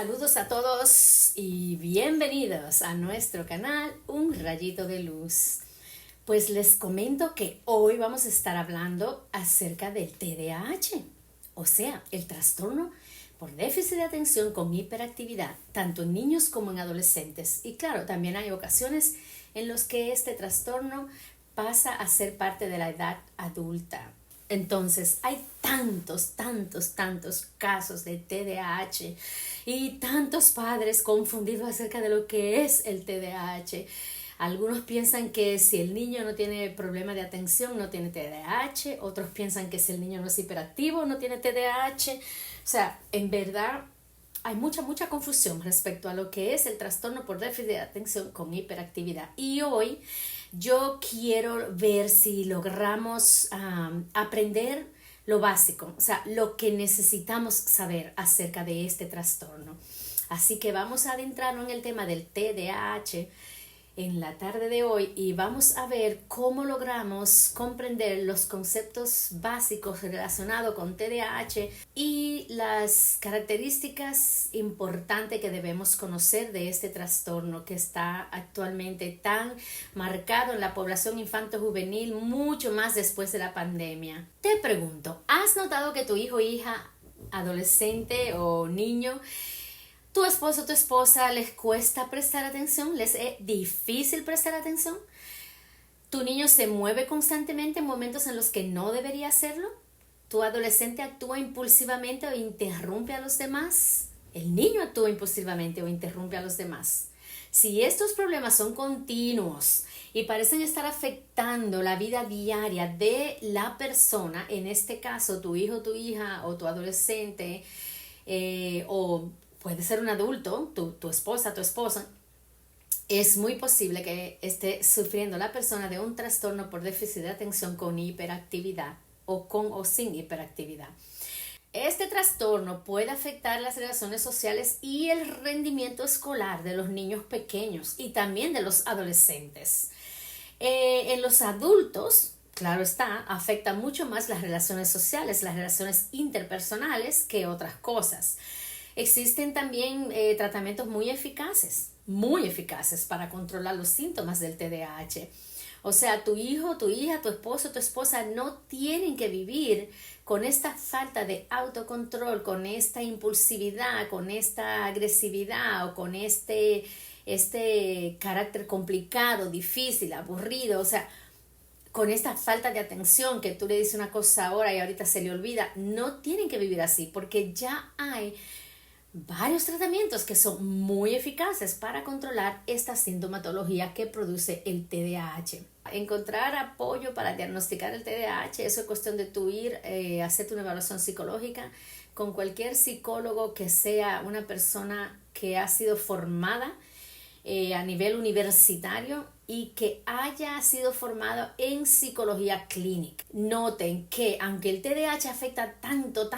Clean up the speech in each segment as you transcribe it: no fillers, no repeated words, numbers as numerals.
Saludos a todos y bienvenidos a nuestro canal Un Rayito de Luz. Pues les comento que hoy vamos a estar hablando acerca del TDAH, o sea, el trastorno por déficit de atención con hiperactividad, tanto en niños como en adolescentes. Y claro, también hay ocasiones en las que este trastorno pasa a ser parte de la edad adulta. Entonces, hay tantos casos de TDAH y tantos padres confundidos acerca de lo que es el TDAH. Algunos piensan que si el niño no tiene problema de atención, no tiene TDAH. Otros piensan que si el niño no es hiperactivo, no tiene TDAH. O sea, en verdad hay mucha confusión respecto a lo que es el trastorno por déficit de atención con hiperactividad. Y hoy yo quiero ver si logramos aprender lo básico, o sea, lo que necesitamos saber acerca de este trastorno. Así que vamos a adentrarnos en el tema del TDAH en la tarde de hoy y vamos a ver cómo logramos comprender los conceptos básicos relacionados con TDAH y las características importantes que debemos conocer de este trastorno que está actualmente tan marcado en la población infanto-juvenil, mucho más después de la pandemia. Te pregunto, ¿has notado que tu hijo, hija, adolescente o niño, tu esposo o tu esposa les cuesta prestar atención? ¿Les es difícil prestar atención? ¿Tu niño se mueve constantemente en momentos en los que no debería hacerlo? ¿Tu adolescente actúa impulsivamente o interrumpe a los demás? ¿El niño actúa impulsivamente o interrumpe a los demás? Si estos problemas son continuos y parecen estar afectando la vida diaria de la persona, en este caso tu hijo, tu hija o tu adolescente, o puede ser un adulto, tu esposa, tu esposa, es muy posible que esté sufriendo la persona de un trastorno por déficit de atención con hiperactividad o con o sin hiperactividad. Este trastorno puede afectar las relaciones sociales y el rendimiento escolar de los niños pequeños y también de los adolescentes. En los adultos, claro está, afecta mucho más las relaciones sociales, las relaciones interpersonales que otras cosas. Existen también tratamientos muy eficaces para controlar los síntomas del TDAH. O sea, tu hijo, tu hija, tu esposo, tu esposa no tienen que vivir con esta falta de autocontrol, con esta impulsividad, con esta agresividad o con este carácter complicado, difícil, aburrido, o sea, con esta falta de atención que tú le dices una cosa ahora y ahorita se le olvida. No tienen que vivir así porque ya hay varios tratamientos que son muy eficaces para controlar esta sintomatología que produce el TDAH. Encontrar apoyo para diagnosticar el TDAH, eso es cuestión de tú ir a hacerte una evaluación psicológica con cualquier psicólogo que sea una persona que ha sido formada a nivel universitario y que haya sido formado en psicología clínica. Noten que aunque el TDAH afecta tanto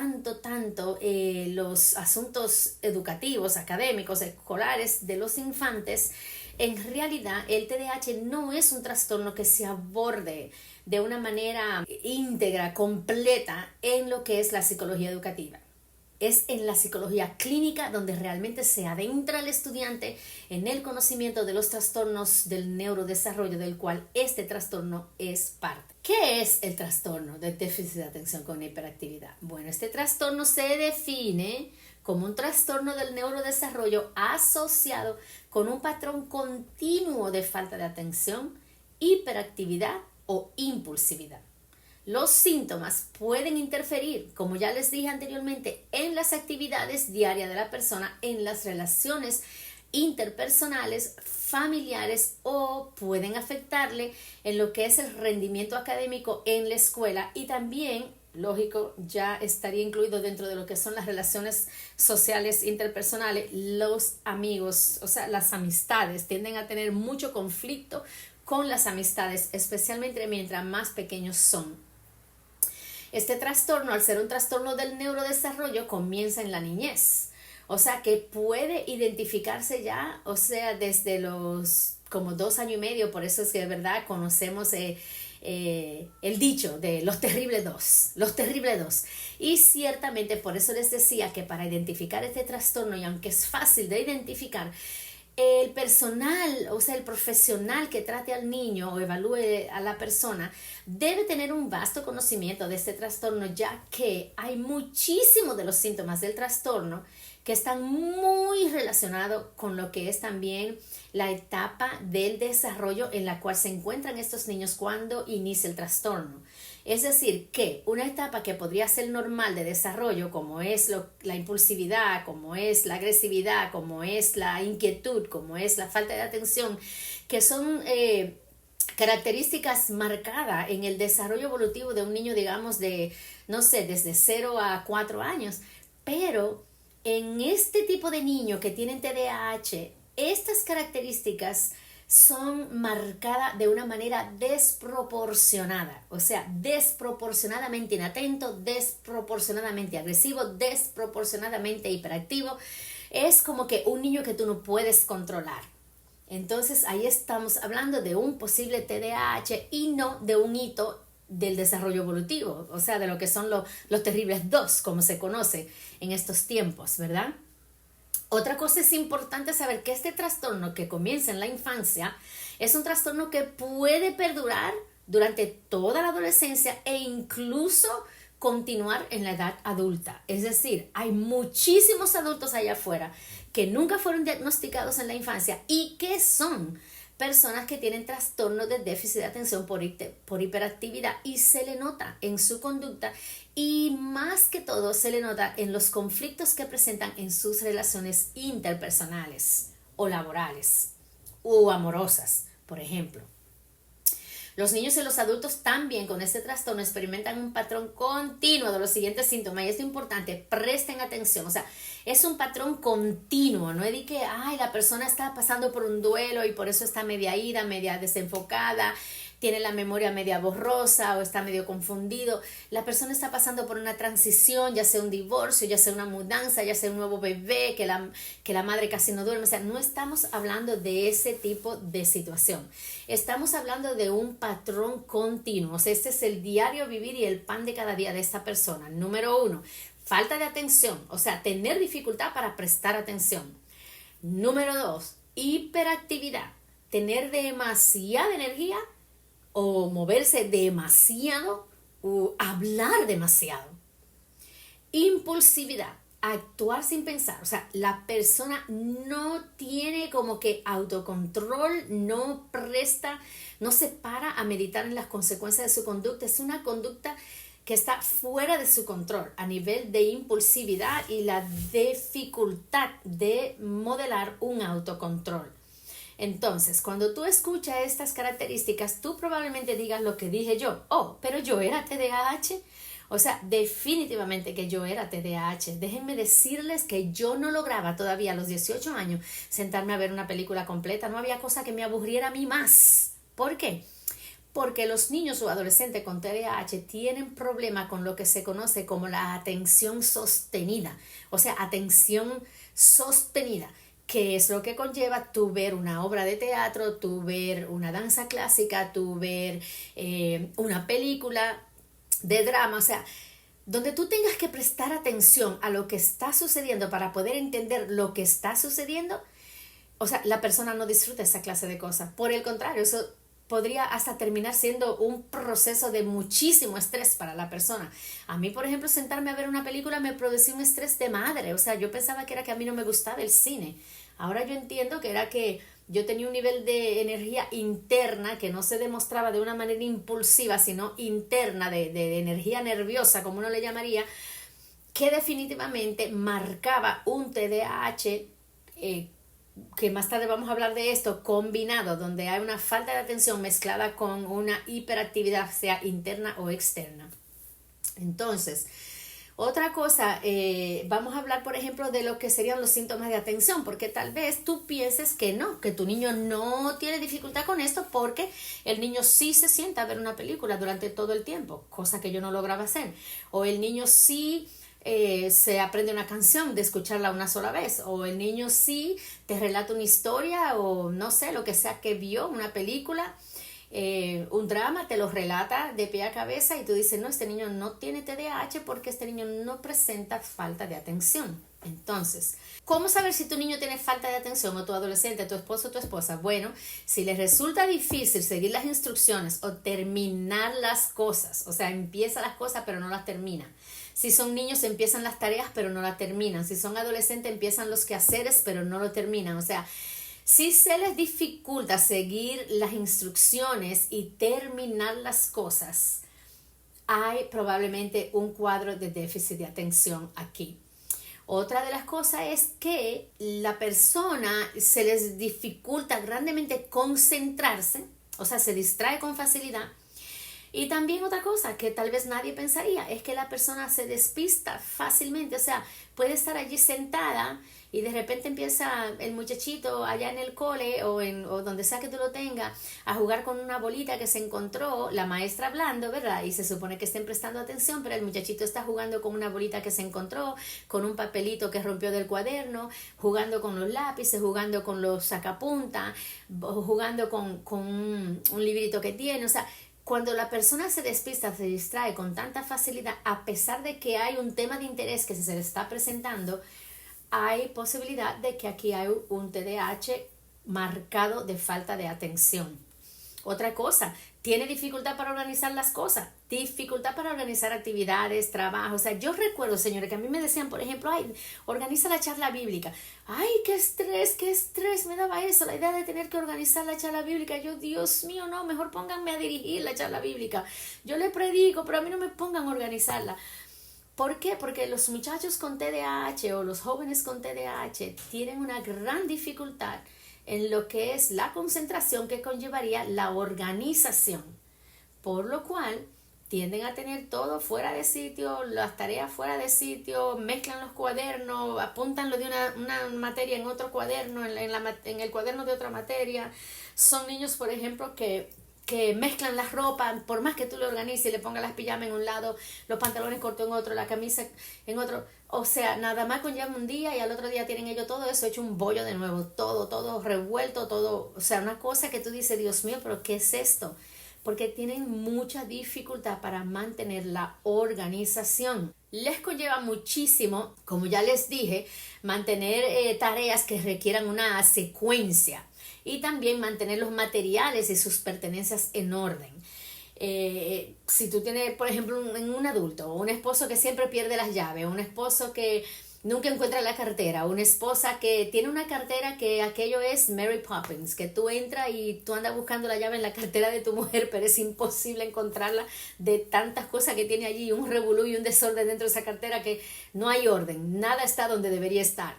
los asuntos educativos, académicos, escolares de los infantes, en realidad el TDAH no es un trastorno que se aborde de una manera íntegra, completa en lo que es la psicología educativa. Es en la psicología clínica donde realmente se adentra el estudiante en el conocimiento de los trastornos del neurodesarrollo del cual este trastorno es parte. ¿Qué es el trastorno de déficit de atención con hiperactividad? Bueno, este trastorno se define como un trastorno del neurodesarrollo asociado con un patrón continuo de falta de atención, hiperactividad o impulsividad. Los síntomas pueden interferir, como ya les dije anteriormente, en las actividades diarias de la persona, en las relaciones interpersonales, familiares o pueden afectarle en lo que es el rendimiento académico en la escuela y también, lógico, ya estaría incluido dentro de lo que son las relaciones sociales interpersonales, los amigos, o sea, las amistades tienden a tener mucho conflicto con las amistades, especialmente mientras más pequeños son. Este trastorno, al ser un trastorno del neurodesarrollo, comienza en la niñez. O sea, que puede identificarse ya, o sea, desde los como 2 años y medio. Por eso es que de verdad conocemos el dicho de los terribles dos. Y ciertamente por eso les decía que para identificar este trastorno, y aunque es fácil de identificar, el personal, o sea, el profesional que trate al niño o evalúe a la persona, debe tener un vasto conocimiento de este trastorno, ya que hay muchísimos de los síntomas del trastorno que están muy relacionados con lo que es también la etapa del desarrollo en la cual se encuentran estos niños cuando inicia el trastorno. Es decir, que una etapa que podría ser normal de desarrollo, como es la impulsividad, como es la agresividad, como es la inquietud, como es la falta de atención, que son características marcadas en el desarrollo evolutivo de un niño, digamos, de, no sé, desde 0 a 4 años. Pero en este tipo de niño que tienen TDAH, estas características son marcadas de una manera desproporcionada, o sea, desproporcionadamente inatento, desproporcionadamente agresivo, desproporcionadamente hiperactivo. Es como que un niño que tú no puedes controlar. Entonces ahí estamos hablando de un posible TDAH y no de un hito del desarrollo evolutivo, o sea, de lo que son los terribles dos, como se conoce en estos tiempos, ¿verdad? Otra cosa es importante saber que este trastorno que comienza en la infancia es un trastorno que puede perdurar durante toda la adolescencia e incluso continuar en la edad adulta. Es decir, hay muchísimos adultos allá afuera que nunca fueron diagnosticados en la infancia y que son personas que tienen trastornos de déficit de atención por hiperactividad, y se le nota en su conducta y más que todo se le nota en los conflictos que presentan en sus relaciones interpersonales o laborales o amorosas, por ejemplo. Los niños y los adultos también con este trastorno experimentan un patrón continuo de los siguientes síntomas, y esto es importante, presten atención, o sea, es un patrón continuo, no es de que, ay, la persona está pasando por un duelo y por eso está media ida, media desenfocada, tiene la memoria media borrosa o está medio confundido. La persona está pasando por una transición, ya sea un divorcio, ya sea una mudanza, ya sea un nuevo bebé, que la madre casi no duerme. O sea, no estamos hablando de ese tipo de situación. Estamos hablando de un patrón continuo. O sea, este es el diario vivir y el pan de cada día de esta persona. Número 1, falta de atención. O sea, tener dificultad para prestar atención. Número 2, hiperactividad. Tener demasiada energía o moverse demasiado o hablar demasiado. Impulsividad, actuar sin pensar. O sea, la persona no tiene como que autocontrol, no presta, no se para a meditar en las consecuencias de su conducta. Es una conducta que está fuera de su control a nivel de impulsividad y la dificultad de modelar un autocontrol. Entonces, cuando tú escuchas estas características, tú probablemente digas lo que dije yo. Oh, pero yo era TDAH. O sea, definitivamente que yo era TDAH. Déjenme decirles que yo no lograba todavía a los 18 años sentarme a ver una película completa. No había cosa que me aburriera a mí más. ¿Por qué? Porque los niños o adolescentes con TDAH tienen problema con lo que se conoce como la atención sostenida. O sea, atención sostenida, que es lo que conlleva tú ver una obra de teatro, tú ver una danza clásica, tú ver una película de drama, o sea, donde tú tengas que prestar atención a lo que está sucediendo para poder entender lo que está sucediendo. O sea, la persona no disfruta esa clase de cosas. Por el contrario, eso podría hasta terminar siendo un proceso de muchísimo estrés para la persona. A mí, por ejemplo, sentarme a ver una película me producía un estrés de madre. O sea, yo pensaba que era que a mí no me gustaba el cine. Ahora yo entiendo que era que yo tenía un nivel de energía interna que no se demostraba de una manera impulsiva, sino interna, de energía nerviosa, como uno le llamaría, que definitivamente marcaba un TDAH, que más tarde vamos a hablar de esto, combinado, donde hay una falta de atención mezclada con una hiperactividad, sea interna o externa. Entonces, otra cosa, vamos a hablar, por ejemplo, de lo que serían los síntomas de atención, porque tal vez tú pienses que no, que tu niño no tiene dificultad con esto, porque el niño sí se sienta a ver una película durante todo el tiempo, cosa que yo no lograba hacer, o el niño sí se aprende una canción de escucharla una sola vez, o el niño sí te relata una historia, o no sé, lo que sea que vio, una película, un drama, te lo relata de pie a cabeza y tú dices, no, este niño no tiene TDAH porque este niño no presenta falta de atención. Entonces, ¿cómo saber si tu niño tiene falta de atención o tu adolescente, tu esposo o tu esposa? Bueno, si les resulta difícil seguir las instrucciones o terminar las cosas, o sea, empieza las cosas pero no las termina. Si son niños empiezan las tareas pero no las terminan. Si son adolescentes empiezan los quehaceres pero no lo terminan. O sea, si se les dificulta seguir las instrucciones y terminar las cosas, hay probablemente un cuadro de déficit de atención aquí. Otra de las cosas es que la persona se les dificulta grandemente concentrarse, o sea, se distrae con facilidad. Y también otra cosa que tal vez nadie pensaría es que la persona se despista fácilmente, o sea, puede estar allí sentada y de repente empieza el muchachito allá en el cole o donde sea que tú lo tengas a jugar con una bolita que se encontró, la maestra hablando, ¿verdad? Y se supone que estén prestando atención, pero el muchachito está jugando con una bolita que se encontró, con un papelito que rompió del cuaderno, jugando con los lápices, jugando con los sacapuntas, jugando con un librito que tiene, o sea, cuando la persona se despista, se distrae con tanta facilidad, a pesar de que hay un tema de interés que se le está presentando, hay posibilidad de que aquí hay un TDAH marcado de falta de atención. Otra cosa, tiene dificultad para organizar las cosas, dificultad para organizar actividades, trabajo. O sea, yo recuerdo, señores, que a mí me decían, por ejemplo, ay, organiza la charla bíblica. Ay, qué estrés me daba eso, la idea de tener que organizar la charla bíblica. Yo, Dios mío, no, mejor pónganme a dirigir la charla bíblica. Yo le predico, pero a mí no me pongan a organizarla. ¿Por qué? Porque los muchachos con TDAH o los jóvenes con TDAH tienen una gran dificultad en lo que es la concentración que conllevaría la organización, por lo cual tienden a tener todo fuera de sitio, las tareas fuera de sitio, mezclan los cuadernos, apuntan lo de una materia en otro cuaderno, en el cuaderno de otra materia. Son niños, por ejemplo, que mezclan las ropas, por más que tú le organices y le pongas las pijamas en un lado, los pantalones cortos en otro, la camisa en otro, o sea, nada más conlleva un día y al otro día tienen ellos todo eso hecho un bollo de nuevo, todo revuelto, todo, o sea, una cosa que tú dices, Dios mío, pero ¿qué es esto? Porque tienen mucha dificultad para mantener la organización. Les conlleva muchísimo, como ya les dije, mantener tareas que requieran una secuencia y también mantener los materiales y sus pertenencias en orden. Si tú tienes, por ejemplo, un adulto, un esposo que siempre pierde las llaves, un esposo que nunca encuentra la cartera, una esposa que tiene una cartera que aquello es Mary Poppins, que tú entras y tú andas buscando la llave en la cartera de tu mujer, pero es imposible encontrarla de tantas cosas que tiene allí, un revolú y un desorden dentro de esa cartera que no hay orden, nada está donde debería estar.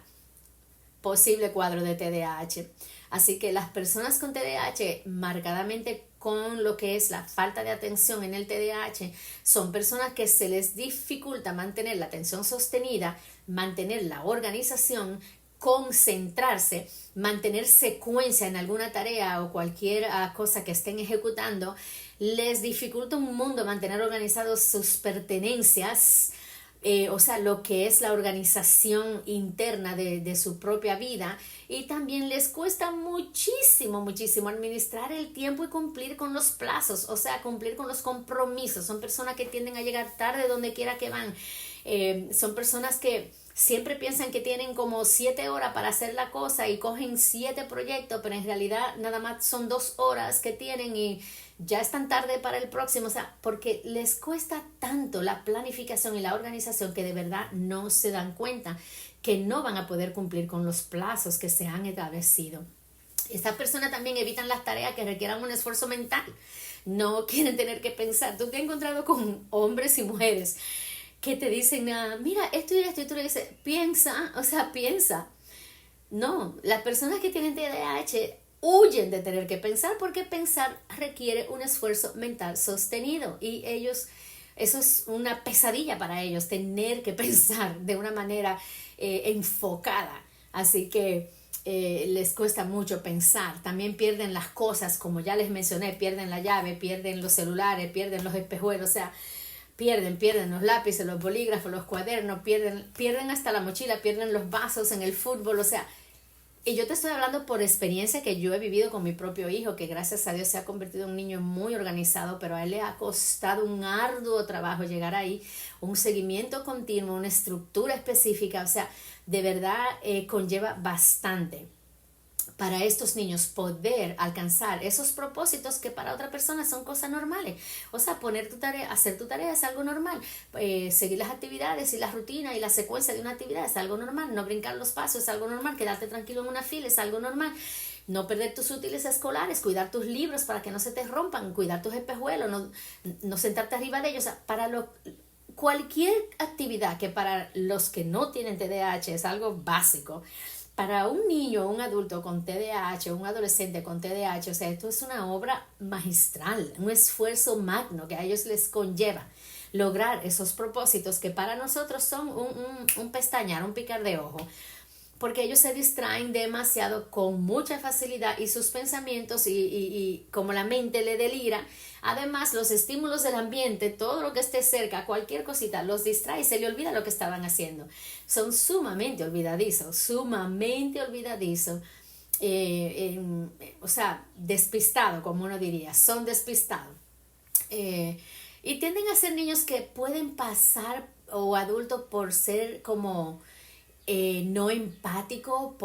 Posible cuadro de TDAH. Así que las personas con TDAH, marcadamente con lo que es la falta de atención en el TDAH, son personas que se les dificulta mantener la atención sostenida, mantener la organización, concentrarse, mantener secuencia en alguna tarea o cualquier cosa que estén ejecutando. Les dificulta un mundo mantener organizados sus pertenencias, o sea, lo que es la organización interna de su propia vida, y también les cuesta muchísimo administrar el tiempo y cumplir con los plazos, o sea, cumplir con los compromisos. Son personas que tienden a llegar tarde donde quiera que van. Son personas que siempre piensan que tienen como 7 horas para hacer la cosa y cogen 7 proyectos, pero en realidad nada más son 2 horas que tienen y ya están tarde para el próximo, o sea, porque les cuesta tanto la planificación y la organización que de verdad no se dan cuenta que no van a poder cumplir con los plazos que se han establecido. Estas personas también evitan las tareas que requieran un esfuerzo mental, no quieren tener que pensar. Tú te has encontrado con hombres y mujeres que te dicen, mira, esto y esto, y tú le dices, piensa. No, las personas que tienen TDAH huyen de tener que pensar porque pensar requiere un esfuerzo mental sostenido y ellos, eso es una pesadilla para ellos, tener que pensar de una manera enfocada. Así que les cuesta mucho pensar. También pierden las cosas, como ya les mencioné, pierden la llave, pierden los celulares, pierden los espejuelos, o sea, pierden los lápices, los bolígrafos, los cuadernos, pierden hasta la mochila, pierden los vasos en el fútbol, o sea, Y yo te estoy hablando por experiencia que yo he vivido con mi propio hijo, que gracias a Dios se ha convertido en un niño muy organizado, pero a él le ha costado un arduo trabajo llegar ahí, un seguimiento continuo, una estructura específica, o sea, de verdad conlleva bastante para estos niños poder alcanzar esos propósitos que para otra persona son cosas normales. O sea, poner tu tarea, hacer tu tarea es algo normal. Seguir las actividades y la rutina y la secuencia de una actividad es algo normal. No brincar los pasos es algo normal. Quedarte tranquilo en una fila es algo normal. No perder tus útiles escolares, cuidar tus libros para que no se te rompan, cuidar tus espejuelos, no sentarte arriba de ellos. O sea, cualquier actividad que para los que no tienen TDAH es algo básico, para un niño o un adulto con TDAH o un adolescente con TDAH, o sea, esto es una obra magistral, un esfuerzo magno que a ellos les conlleva lograr esos propósitos que para nosotros son un pestañear, un picar de ojo, porque ellos se distraen demasiado con mucha facilidad y sus pensamientos y como la mente le delira, además los estímulos del ambiente, todo lo que esté cerca, cualquier cosita los distrae y se le olvida lo que estaban haciendo. Son sumamente olvidadizos, o sea, despistado, como uno diría, son despistados. Y tienden a ser niños que pueden pasar o adultos por ser como no empático,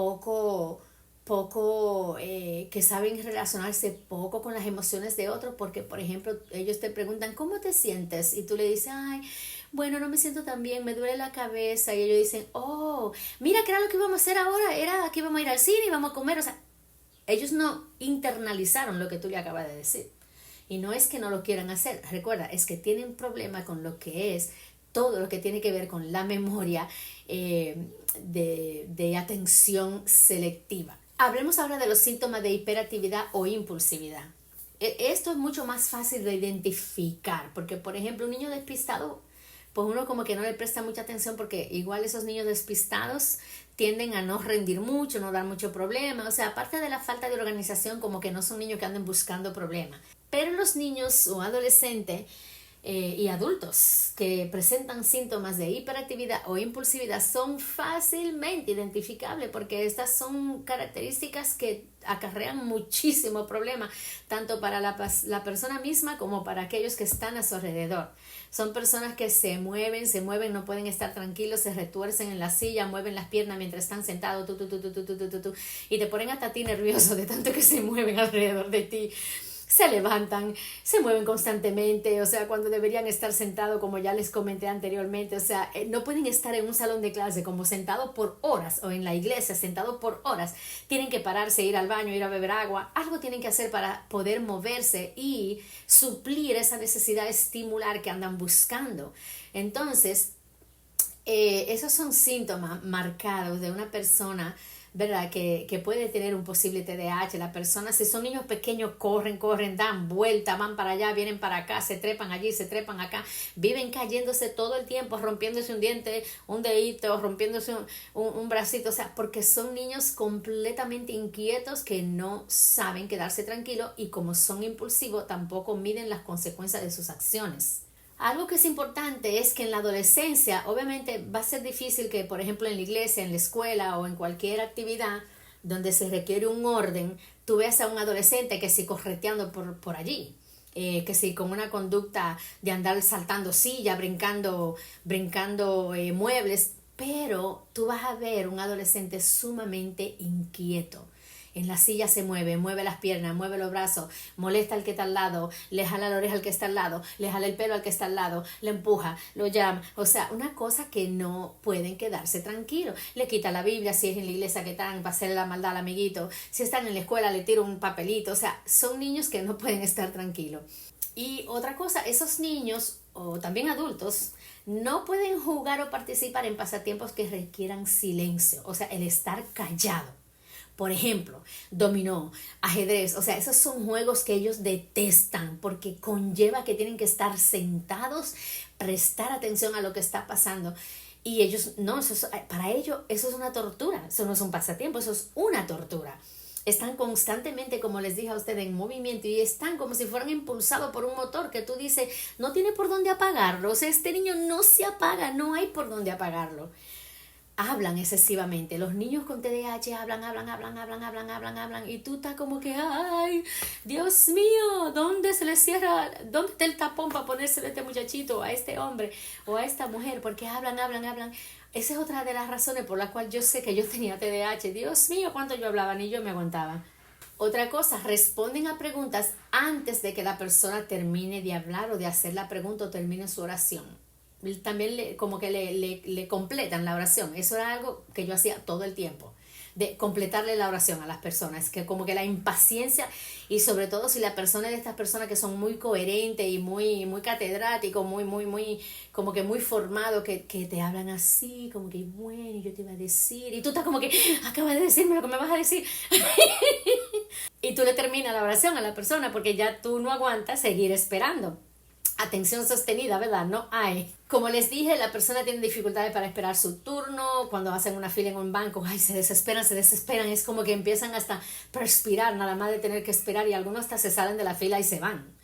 que saben relacionarse poco con las emociones de otros, porque por ejemplo ellos te preguntan ¿cómo te sientes? Y tú le dices, ay, bueno, no me siento tan bien, me duele la cabeza, y ellos dicen, oh, mira, ¿qué era lo que íbamos a hacer ahora? Era que íbamos a ir al cine y vamos a comer. O sea, ellos no internalizaron lo que tú le acabas de decir. Y no es que no lo quieran hacer, recuerda, es que tienen problema con lo que es todo lo que tiene que ver con la memoria de atención selectiva. Hablemos ahora de los síntomas de hiperactividad o impulsividad. Esto es mucho más fácil de identificar, porque por ejemplo un niño despistado, pues uno como que no le presta mucha atención, porque igual esos niños despistados tienden a no rendir mucho, no dar mucho problema, o sea, aparte de la falta de organización, como que no son niños que anden buscando problemas. Pero los niños o adolescentes y adultos que presentan síntomas de hiperactividad o impulsividad son fácilmente identificables, porque estas son características que acarrean muchísimo problema tanto para la persona misma como para aquellos que están a su alrededor. Son personas que se mueven, no pueden estar tranquilos, se retuercen en la silla, mueven las piernas mientras están sentados, y te ponen hasta a ti nervioso de tanto que se mueven alrededor de ti. Se levantan, se mueven constantemente, o sea, cuando deberían estar sentados, como ya les comenté anteriormente, o sea, no pueden estar en un salón de clase como sentados por horas, o en la iglesia sentados por horas. Tienen que pararse, ir al baño, ir a beber agua, algo tienen que hacer para poder moverse y suplir esa necesidad estimular que andan buscando. Entonces, esos son síntomas marcados de una persona, ¿verdad? Que puede tener un posible TDAH. La persona, si son niños pequeños, corren, dan vuelta, van para allá, vienen para acá, se trepan allí, se trepan acá, viven cayéndose todo el tiempo, rompiéndose un diente, un dedito, rompiéndose un bracito, o sea, porque son niños completamente inquietos que no saben quedarse tranquilos, y como son impulsivos, tampoco miden las consecuencias de sus acciones. Algo que es importante es que en la adolescencia, obviamente va a ser difícil que, por ejemplo, en la iglesia, en la escuela o en cualquier actividad donde se requiere un orden, tú veas a un adolescente que sí correteando por allí, que sí con una conducta de andar saltando silla, brincando muebles, pero tú vas a ver un adolescente sumamente inquieto. En la silla se mueve las piernas, mueve los brazos, molesta al que está al lado, le jala la oreja al que está al lado, le jala el pelo al que está al lado, le empuja, lo llama. O sea, una cosa que no pueden quedarse tranquilos. Le quita la Biblia si es en la iglesia que están para hacerle la maldad al amiguito. Si están en la escuela le tira un papelito. O sea, son niños que no pueden estar tranquilos. Y otra cosa, esos niños o también adultos no pueden jugar o participar en pasatiempos que requieran silencio. O sea, el estar callado. Por ejemplo, dominó, ajedrez, o sea, esos son juegos que ellos detestan porque conlleva que tienen que estar sentados, prestar atención a lo que está pasando. Y ellos, no, para ellos eso es una tortura, eso no es un pasatiempo, eso es una tortura. Están constantemente, como les dije a ustedes, en movimiento, y están como si fueran impulsados por un motor que tú dices, no tiene por dónde apagarlo. O sea, este niño no se apaga, no hay por dónde apagarlo. hablan excesivamente. Los niños con TDAH hablan, y tú estás como que, ay, Dios mío, ¿dónde se le cierra, dónde está el tapón para ponérselo a este muchachito, a este hombre o a esta mujer? Porque hablan. Esa es otra de las razones por la cual yo sé que yo tenía TDAH. Dios mío, cuánto yo hablaba, ni yo me aguantaba. Otra cosa, responden a preguntas antes de que la persona termine de hablar o de hacer la pregunta o termine su oración. También como que le completan la oración. Eso era algo que yo hacía todo el tiempo, de completarle la oración a las personas, que como que la impaciencia, y sobre todo si la persona es de estas personas que son muy coherentes y muy catedráticos, muy, como que muy formados, que te hablan así, como que bueno, yo te iba a decir, y tú estás como que, acabas de decirme lo que me vas a decir. Y tú le terminas la oración a la persona porque ya tú no aguantas seguir esperando. Atención sostenida, ¿verdad? No hay. Como les dije, la persona tiene dificultades para esperar su turno. Cuando hacen una fila en un banco, ay, se desesperan. Es como que empiezan hasta perspirar, nada más de tener que esperar, y algunos hasta se salen de la fila y se van.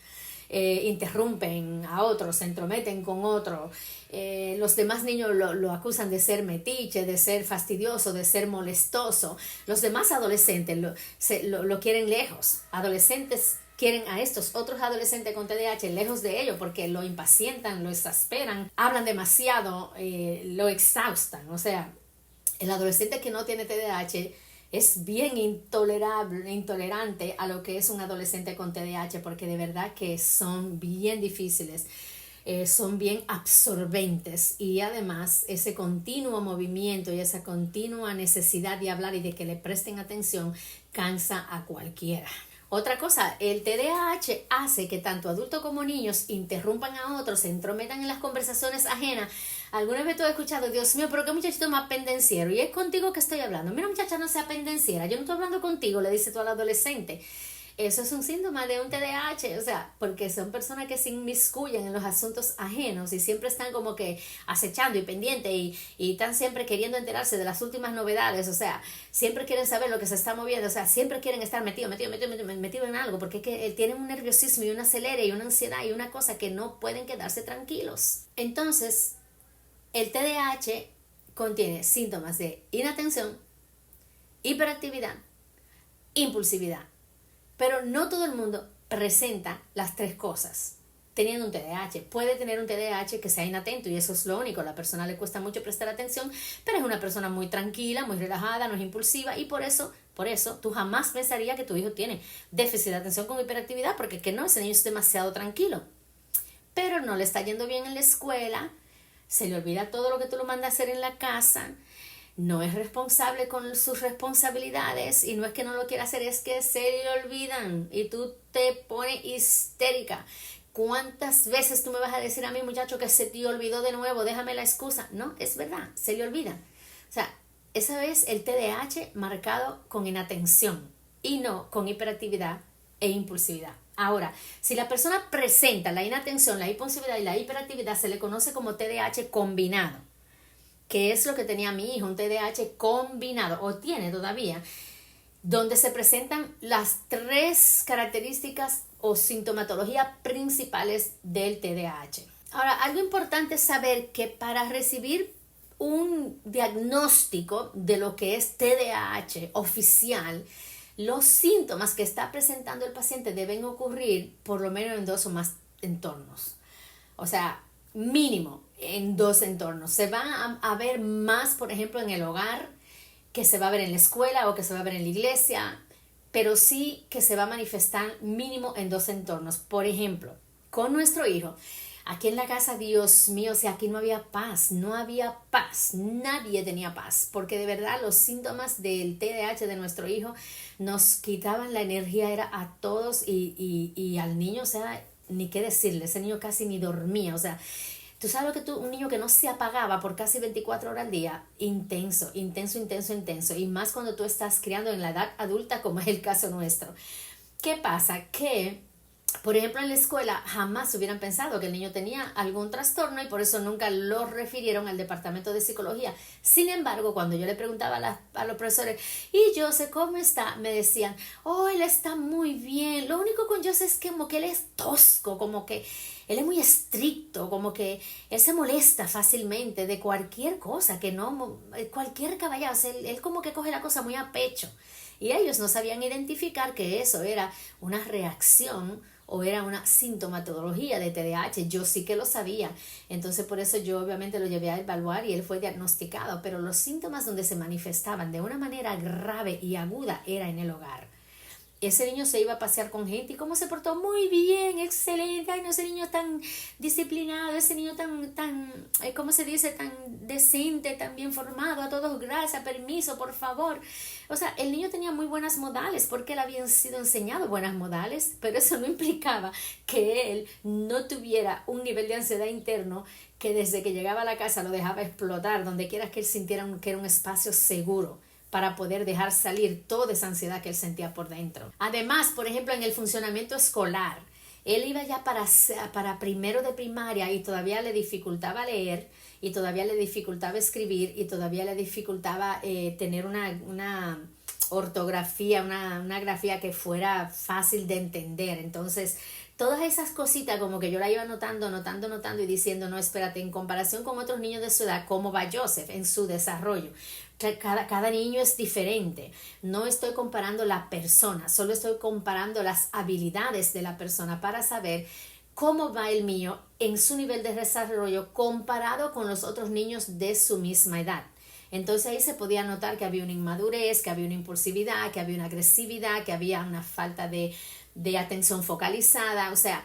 Interrumpen a otros, se entrometen con otros. Los demás niños lo acusan de ser metiche, de ser fastidioso, de ser molestoso. Los demás adolescentes lo quieren lejos. Adolescentes quieren a estos otros adolescentes con TDAH lejos de ellos porque lo impacientan, lo exasperan, hablan demasiado, lo exhaustan. O sea, el adolescente que no tiene TDAH es bien intolerante a lo que es un adolescente con TDAH, porque de verdad que son bien difíciles, son bien absorbentes, y además ese continuo movimiento y esa continua necesidad de hablar y de que le presten atención cansa a cualquiera. Otra cosa, el TDAH hace que tanto adultos como niños interrumpan a otros, se entrometan en las conversaciones ajenas. Alguna vez tú has escuchado, Dios mío, pero qué muchachito más pendenciero, y es contigo que estoy hablando. Mira, muchacha, no sea pendenciera, yo no estoy hablando contigo, le dice tú al adolescente. Eso es un síntoma de un TDAH, o sea, porque son personas que se inmiscuyen en los asuntos ajenos y siempre están como que acechando y pendientes, y están siempre queriendo enterarse de las últimas novedades. O sea, siempre quieren saber lo que se está moviendo, o sea, siempre quieren estar metido en algo, porque es que tienen un nerviosismo y un acelere y una ansiedad y una cosa que no pueden quedarse tranquilos. Entonces, el TDAH contiene síntomas de inatención, hiperactividad, impulsividad. Pero no todo el mundo presenta las tres cosas teniendo un TDAH. Puede tener un TDAH que sea inatento, y eso es lo único. A la persona le cuesta mucho prestar atención, pero es una persona muy tranquila, muy relajada, no es impulsiva, y por eso tú jamás pensarías que tu hijo tiene déficit de atención con hiperactividad, porque que no, ese niño es demasiado tranquilo. Pero no le está yendo bien en la escuela, se le olvida todo lo que tú lo mandas a hacer en la casa, no es responsable con sus responsabilidades, y no es que no lo quiera hacer, es que se le olvidan y tú te pones histérica. ¿Cuántas veces tú me vas a decir a mí, muchacho, que se te olvidó de nuevo? Déjame la excusa. No, es verdad, se le olvida. O sea, esa es el TDAH marcado con inatención y no con hiperactividad e impulsividad. Ahora, si la persona presenta la inatención, la impulsividad y la hiperactividad, se le conoce como TDAH combinado, que es lo que tenía mi hijo, un TDAH combinado, o tiene todavía, donde se presentan las tres características o sintomatología principales del TDAH. Ahora, algo importante es saber que para recibir un diagnóstico de lo que es TDAH oficial, los síntomas que está presentando el paciente deben ocurrir por lo menos en 2 o más entornos. O sea, mínimo en 2 entornos. Se va a ver más, por ejemplo, en el hogar, que se va a ver en la escuela o que se va a ver en la iglesia, pero sí que se va a manifestar mínimo en 2 entornos. Por ejemplo, con nuestro hijo, aquí en la casa, Dios mío, o sea, aquí no había paz, nadie tenía paz, porque de verdad los síntomas del TDAH de nuestro hijo nos quitaban la energía, era a todos, y al niño, o sea, ni qué decirle, ese niño casi ni dormía. O sea, tú sabes lo que un niño que no se apagaba por casi 24 horas al día, intenso, y más cuando tú estás criando en la edad adulta, como es el caso nuestro. ¿Qué pasa? Que, por ejemplo, en la escuela jamás hubieran pensado que el niño tenía algún trastorno, y por eso nunca lo refirieron al departamento de psicología. Sin embargo, cuando yo le preguntaba a los profesores, ¿y José cómo está?, me decían, oh, él está muy bien, lo único con José es que como que él es tosco, como que Él es muy estricto, como que él se molesta fácilmente de cualquier cosa, que no, cualquier caballazo, él como que coge la cosa muy a pecho. Y ellos no sabían identificar que eso era una reacción o era una sintomatología de TDAH. Yo sí que lo sabía. Entonces por eso yo obviamente lo llevé a evaluar y él fue diagnosticado. Pero los síntomas donde se manifestaban de una manera grave y aguda era en el hogar. Ese niño se iba a pasear con gente y cómo se portó muy bien, excelente, ay no, ese niño tan disciplinado, ese niño ¿cómo se dice? Tan decente, tan bien formado, a todos gracias, permiso, por favor. O sea, el niño tenía muy buenas modales porque le habían sido enseñado buenas modales, pero eso no implicaba que él no tuviera un nivel de ansiedad interno que desde que llegaba a la casa lo dejaba explotar, donde quiera que él sintiera que era un espacio seguro para poder dejar salir toda esa ansiedad que él sentía por dentro. Además, por ejemplo, en el funcionamiento escolar, él iba ya para primero de primaria y todavía le dificultaba leer y todavía le dificultaba escribir y todavía le dificultaba tener una ortografía, una grafía que fuera fácil de entender. Entonces, todas esas cositas como que yo la iba notando y diciendo, no, espérate, en comparación con otros niños de su edad, ¿cómo va Joseph en su desarrollo? Cada niño es diferente. No estoy comparando la persona, solo estoy comparando las habilidades de la persona para saber cómo va el mío en su nivel de desarrollo comparado con los otros niños de su misma edad. Entonces ahí se podía notar que había una inmadurez, que había una impulsividad, que había una agresividad, que había una falta de atención focalizada, o sea,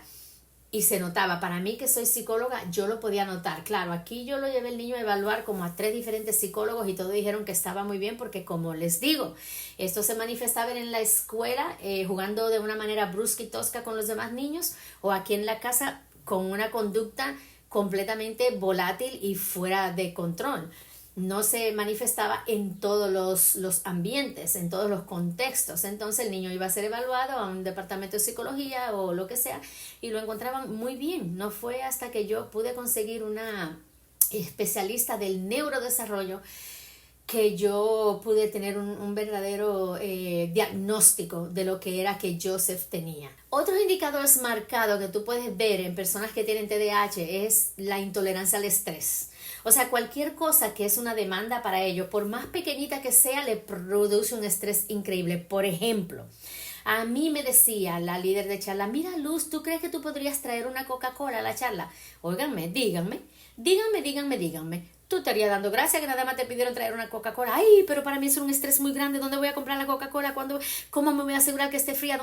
y se notaba. Para mí, que soy psicóloga, yo lo podía notar. Claro, aquí yo lo llevé el niño a evaluar como a 3 diferentes psicólogos y todos dijeron que estaba muy bien porque, como les digo, esto se manifestaba en la escuela jugando de una manera brusca y tosca con los demás niños, o aquí en la casa con una conducta completamente volátil y fuera de control. No se manifestaba en todos los ambientes, en todos los contextos. Entonces el niño iba a ser evaluado a un departamento de psicología o lo que sea y lo encontraban muy bien. No fue hasta que yo pude conseguir una especialista del neurodesarrollo que yo pude tener un verdadero diagnóstico de lo que era que Joseph tenía. Otros indicadores marcados que tú puedes ver en personas que tienen TDAH es la intolerancia al estrés. O sea, cualquier cosa que es una demanda para ellos, por más pequeñita que sea, le produce un estrés increíble. Por ejemplo, a mí me decía la líder de charla, mira Luz, ¿tú crees que tú podrías traer una Coca-Cola a la charla? Óiganme, díganme. Tú estarías dando gracias que nada más te pidieron traer una Coca-Cola. Ay, pero para mí es un estrés muy grande. ¿Dónde voy a comprar la Coca-Cola? ¿Cómo me voy a asegurar que esté fría?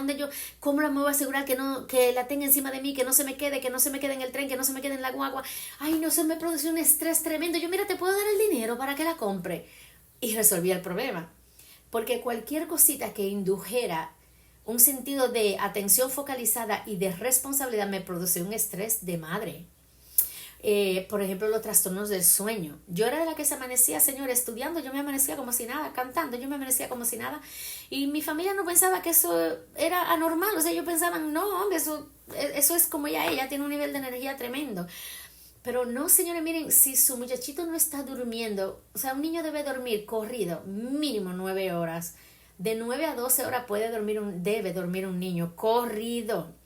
¿Cómo me voy a asegurar que la tenga encima de mí, que no se me quede en el tren, que no se me quede en la guagua? Ay, no, se me produce un estrés tremendo. Yo, mira, te puedo dar el dinero para que la compre. Y resolví el problema. Porque cualquier cosita que indujera un sentido de atención focalizada y de responsabilidad me produce un estrés de madre. Por ejemplo, los trastornos del sueño. Yo era de la que se amanecía, señor, estudiando, yo me amanecía como si nada, cantando, yo me amanecía como si nada, y mi familia no pensaba que eso era anormal. O sea, ellos pensaban, no, hombre, eso es como ella tiene un nivel de energía tremendo. Pero no, señores, miren, si su muchachito no está durmiendo, o sea, un niño debe dormir corrido mínimo 9 horas. De 9 a 12 horas debe dormir un niño corrido.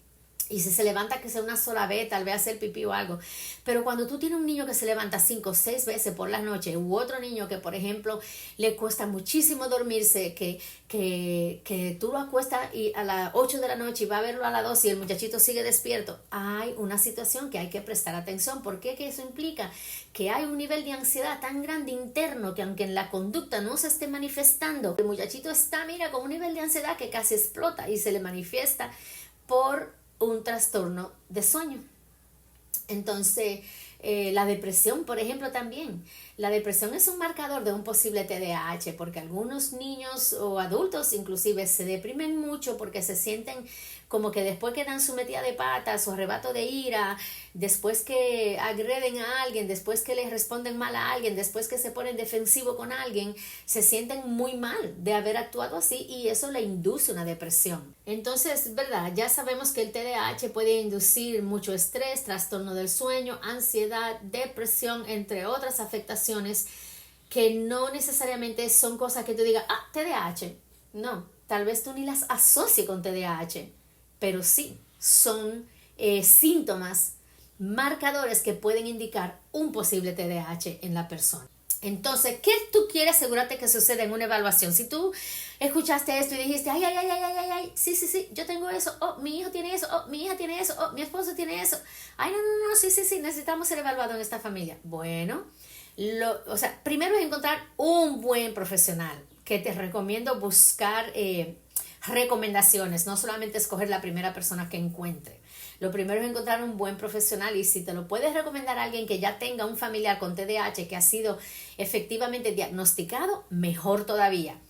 Y si se levanta, que sea una sola vez, tal vez hacer pipí o algo. Pero cuando tú tienes un niño que se levanta 5 o 6 veces por la noche, u otro niño que, por ejemplo, le cuesta muchísimo dormirse, que tú lo acuestas y a las 8 de la noche y va a verlo a las 2 y el muchachito sigue despierto, hay una situación que hay que prestar atención. ¿Por qué? Que eso implica que hay un nivel de ansiedad tan grande interno que, aunque en la conducta no se esté manifestando, el muchachito está, mira, con un nivel de ansiedad que casi explota y se le manifiesta por un trastorno de sueño. Entonces, la depresión, por ejemplo, también. La depresión es un marcador de un posible TDAH, porque algunos niños o adultos inclusive se deprimen mucho porque se sienten como que después que dan su metida de patas o arrebato de ira, después que agreden a alguien, después que les responden mal a alguien, después que se ponen defensivo con alguien, se sienten muy mal de haber actuado así y eso le induce una depresión. Entonces, ¿verdad? Ya sabemos que el TDAH puede inducir mucho estrés, trastorno del sueño, ansiedad, depresión, entre otras afectaciones que no necesariamente son cosas que tú digas, TDAH. No, tal vez tú ni las asocies con TDAH, pero sí son síntomas marcadores que pueden indicar un posible TDAH en la persona. Entonces, ¿qué tú quieres asegurarte que suceda en una evaluación? Si tú escuchaste esto y dijiste, sí, yo tengo eso, oh, mi hijo tiene eso, oh, mi hija tiene eso, oh, mi esposo tiene eso, no, sí, necesitamos ser evaluados en esta familia. Bueno, primero es encontrar un buen profesional, que te recomiendo buscar recomendaciones, no solamente escoger la primera persona que encuentre. Lo primero es encontrar un buen profesional, y si te lo puedes recomendar a alguien que ya tenga un familiar con TDAH que ha sido efectivamente diagnosticado, mejor todavía.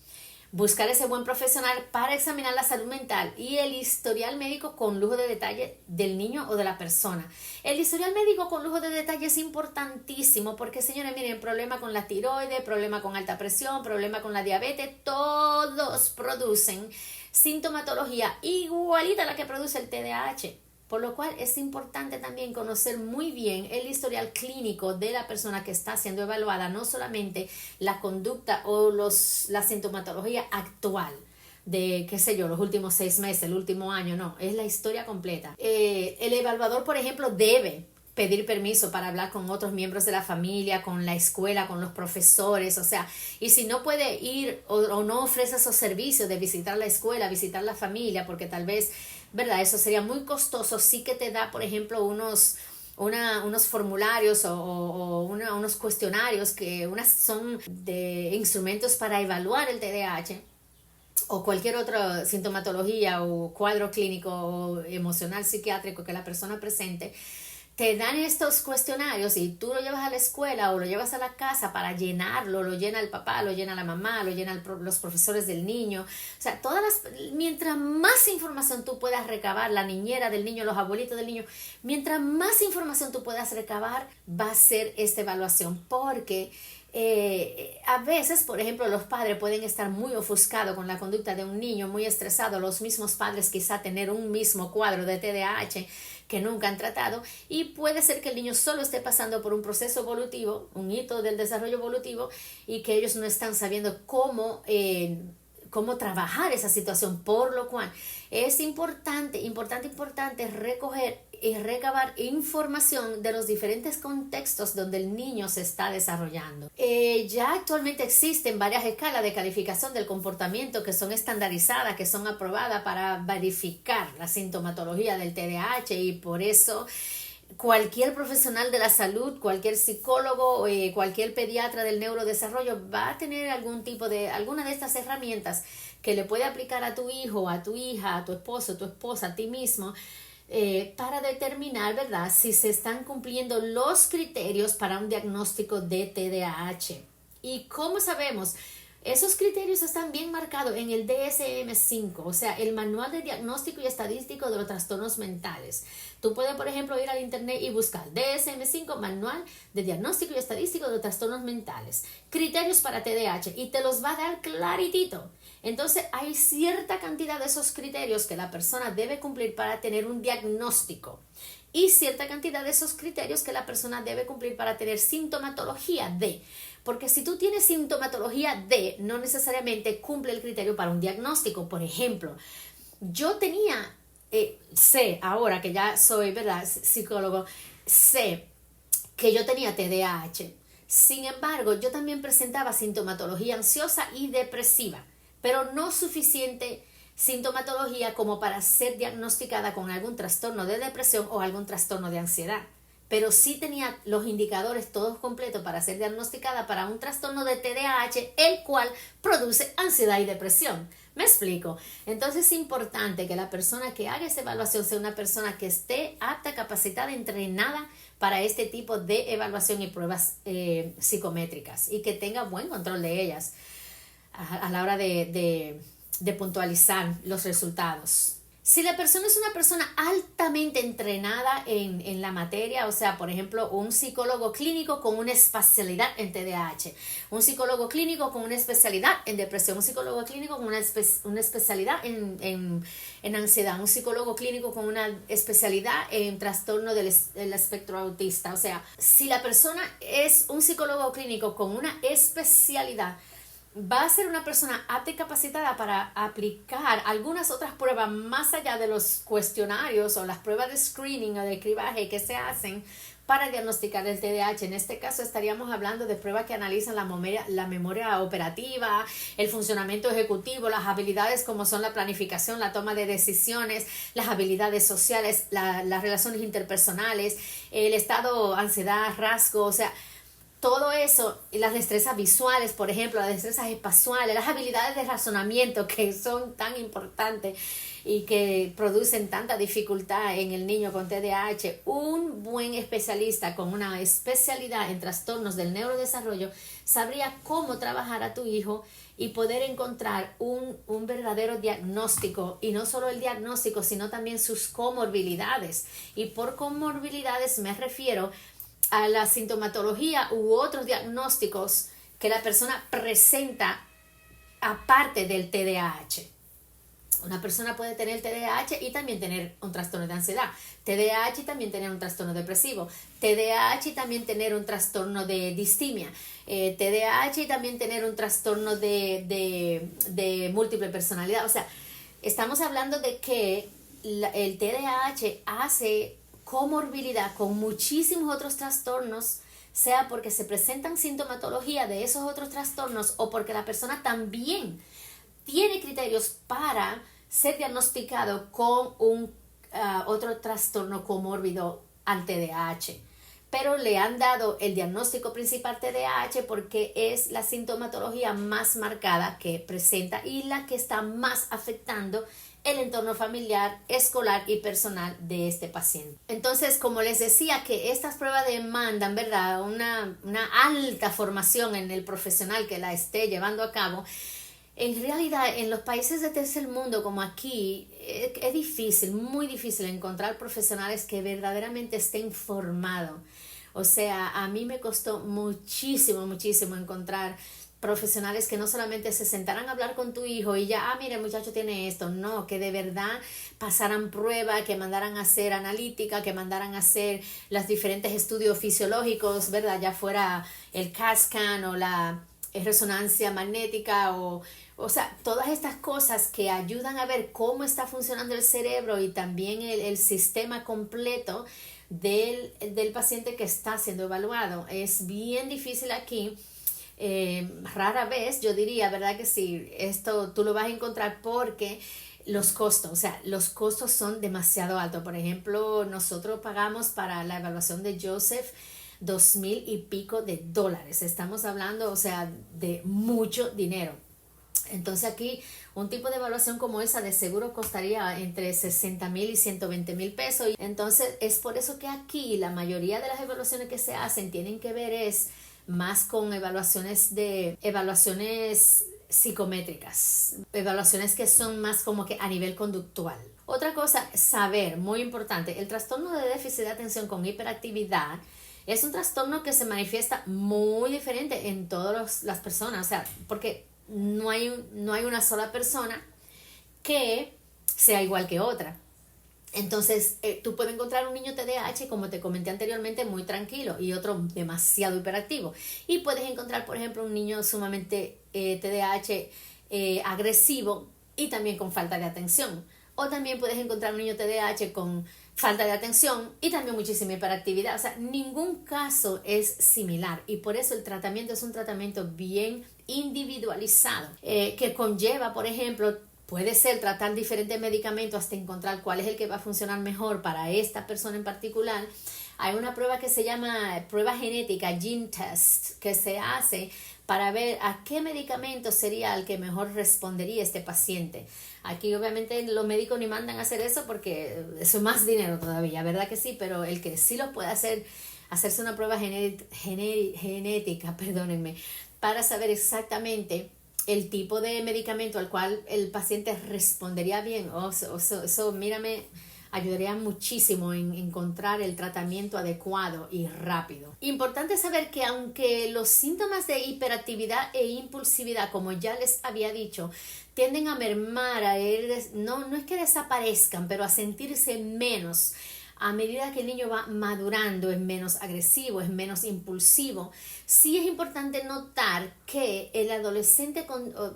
Buscar ese buen profesional para examinar la salud mental y el historial médico con lujo de detalle del niño o de la persona. El historial médico con lujo de detalle es importantísimo porque, señores, miren, problema con la tiroides, problema con alta presión, problema con la diabetes, todos producen sintomatología igualita a la que produce el TDAH. Por lo cual es importante también conocer muy bien el historial clínico de la persona que está siendo evaluada, no solamente la conducta o la sintomatología actual de, qué sé yo, los últimos 6 meses, el último año, no, es la historia completa. El evaluador, por ejemplo, debe pedir permiso para hablar con otros miembros de la familia, con la escuela, con los profesores, o sea, y si no puede ir o no ofrece esos servicios de visitar la escuela, visitar la familia, porque tal vez, ¿verdad? Eso sería muy costoso, sí que te da, por ejemplo, unos formularios o unos cuestionarios que son de instrumentos para evaluar el TDAH o cualquier otra sintomatología o cuadro clínico o emocional psiquiátrico que la persona presente. Te dan estos cuestionarios y tú lo llevas a la escuela o lo llevas a la casa para llenarlo, lo llena el papá, lo llena la mamá, lo llenan los profesores del niño. O sea, mientras más información tú puedas recabar, la niñera del niño, los abuelitos del niño, mientras más información tú puedas recabar, va a ser esta evaluación, porque a veces, por ejemplo, los padres pueden estar muy ofuscados con la conducta de un niño, muy estresados, los mismos padres quizá tener un mismo cuadro de TDAH que nunca han tratado, y puede ser que el niño solo esté pasando por un proceso evolutivo, un hito del desarrollo evolutivo, y que ellos no están sabiendo cómo trabajar esa situación, por lo cual es importante recoger y recabar información de los diferentes contextos donde el niño se está desarrollando. Ya actualmente existen varias escalas de calificación del comportamiento que son estandarizadas, que son aprobadas para verificar la sintomatología del TDAH, y por eso cualquier profesional de la salud, cualquier psicólogo, cualquier pediatra del neurodesarrollo va a tener alguna de estas herramientas que le puede aplicar a tu hijo, a tu hija, a tu esposo, a tu esposa, a ti mismo, para determinar, ¿verdad?, si se están cumpliendo los criterios para un diagnóstico de TDAH. ¿Y cómo sabemos? Esos criterios están bien marcados en el DSM-5, o sea, el Manual de Diagnóstico y Estadístico de los Trastornos Mentales. Tú puedes, por ejemplo, ir al internet y buscar DSM-5, Manual de Diagnóstico y Estadístico de los Trastornos Mentales, criterios para TDAH, y te los va a dar claritito. Entonces, hay cierta cantidad de esos criterios que la persona debe cumplir para tener un diagnóstico, y cierta cantidad de esos criterios que la persona debe cumplir para tener sintomatología de. Porque si tú tienes sintomatología de, no necesariamente cumple el criterio para un diagnóstico. Por ejemplo, yo sé, ahora que ya soy, ¿verdad?, psicólogo, sé que yo tenía TDAH. Sin embargo, yo también presentaba sintomatología ansiosa y depresiva, pero no suficiente sintomatología como para ser diagnosticada con algún trastorno de depresión o algún trastorno de ansiedad. Pero sí tenía los indicadores todos completos para ser diagnosticada para un trastorno de TDAH, el cual produce ansiedad y depresión. ¿Me explico? Entonces es importante que la persona que haga esa evaluación sea una persona que esté apta, capacitada, entrenada para este tipo de evaluación y pruebas psicométricas, y que tenga buen control de ellas a la hora de puntualizar los resultados. Si la persona es una persona altamente entrenada en la materia, o sea, por ejemplo, un psicólogo clínico con una especialidad en TDAH, un psicólogo clínico con una especialidad en depresión, un psicólogo clínico con una especialidad en ansiedad, un psicólogo clínico con una especialidad en trastorno del espectro autista. O sea, si la persona es un psicólogo clínico con una especialidad va a ser una persona apta y capacitada para aplicar algunas otras pruebas más allá de los cuestionarios o las pruebas de screening o de cribaje que se hacen para diagnosticar el TDAH. En este caso estaríamos hablando de pruebas que analizan la memoria operativa, el funcionamiento ejecutivo, las habilidades como son la planificación, la toma de decisiones, las habilidades sociales, las relaciones interpersonales, el estado, ansiedad, rasgo, o sea, todo eso, y las destrezas visuales, por ejemplo, las destrezas espaciales, las habilidades de razonamiento que son tan importantes y que producen tanta dificultad en el niño con TDAH, un buen especialista con una especialidad en trastornos del neurodesarrollo sabría cómo trabajar a tu hijo y poder encontrar un verdadero diagnóstico, y no solo el diagnóstico, sino también sus comorbilidades. Y por comorbilidades me refiero a la sintomatología u otros diagnósticos que la persona presenta aparte del TDAH. Una persona puede tener TDAH y también tener un trastorno de ansiedad, TDAH y también tener un trastorno depresivo, TDAH y también tener un trastorno de distimia, TDAH y también tener un trastorno de múltiple personalidad. O sea, estamos hablando de que el TDAH hace comorbilidad con muchísimos otros trastornos, sea porque se presentan sintomatología de esos otros trastornos o porque la persona también tiene criterios para ser diagnosticado con un otro trastorno comórbido al TDAH. Pero le han dado el diagnóstico principal TDAH porque es la sintomatología más marcada que presenta y la que está más afectando el entorno familiar, escolar y personal de este paciente. Entonces, como les decía, que estas pruebas demandan, ¿verdad?, una alta formación en el profesional que la esté llevando a cabo. En realidad, en los países de tercer mundo como aquí, es difícil, muy difícil encontrar profesionales que verdaderamente estén formados. O sea, a mí me costó muchísimo, muchísimo encontrar profesionales que no solamente se sentaran a hablar con tu hijo y ya, mira, el muchacho tiene esto, no, que de verdad pasaran pruebas, que mandaran a hacer analítica, que mandaran a hacer los diferentes estudios fisiológicos, ¿verdad? Ya fuera el CAT scan o la resonancia magnética o sea, todas estas cosas que ayudan a ver cómo está funcionando el cerebro y también el sistema completo del paciente que está siendo evaluado. Es bien difícil aquí. Rara vez, yo diría, ¿verdad que sí? Esto tú lo vas a encontrar porque los costos, o sea, los costos son demasiado altos. Por ejemplo, nosotros pagamos para la evaluación de Joseph $2,000 y pico. Estamos hablando, o sea, de mucho dinero. Entonces aquí un tipo de evaluación como esa de seguro costaría entre 60,000 y 120,000 pesos. Entonces es por eso que aquí la mayoría de las evaluaciones que se hacen tienen que ver es más con evaluaciones psicométricas, evaluaciones que son más como que a nivel conductual. Otra cosa, saber, muy importante, el trastorno de déficit de atención con hiperactividad es un trastorno que se manifiesta muy diferente en todas las personas, o sea, porque no hay una sola persona que sea igual que otra. Entonces, tú puedes encontrar un niño TDAH, como te comenté anteriormente, muy tranquilo y otro demasiado hiperactivo. Y puedes encontrar, por ejemplo, un niño sumamente TDAH agresivo y también con falta de atención. O también puedes encontrar un niño TDAH con falta de atención y también muchísima hiperactividad. O sea, ningún caso es similar y por eso el tratamiento es un tratamiento bien individualizado, que conlleva, por ejemplo, puede ser tratar diferentes medicamentos hasta encontrar cuál es el que va a funcionar mejor para esta persona en particular. Hay una prueba que se llama prueba genética, gene test, que se hace para ver a qué medicamento sería el que mejor respondería este paciente. Aquí obviamente los médicos ni mandan a hacer eso porque eso es más dinero todavía, ¿verdad que sí? Pero el que sí lo puede hacer, hacerse una prueba genética, perdónenme, para saber exactamente el tipo de medicamento al cual el paciente respondería bien. Eso, mírame, ayudaría muchísimo en encontrar el tratamiento adecuado y rápido. Importante saber que aunque los síntomas de hiperactividad e impulsividad, como ya les había dicho, tienden a mermar, no es que desaparezcan, pero a sentirse menos a medida que el niño va madurando, es menos agresivo, es menos impulsivo. Sí es importante notar que el adolescente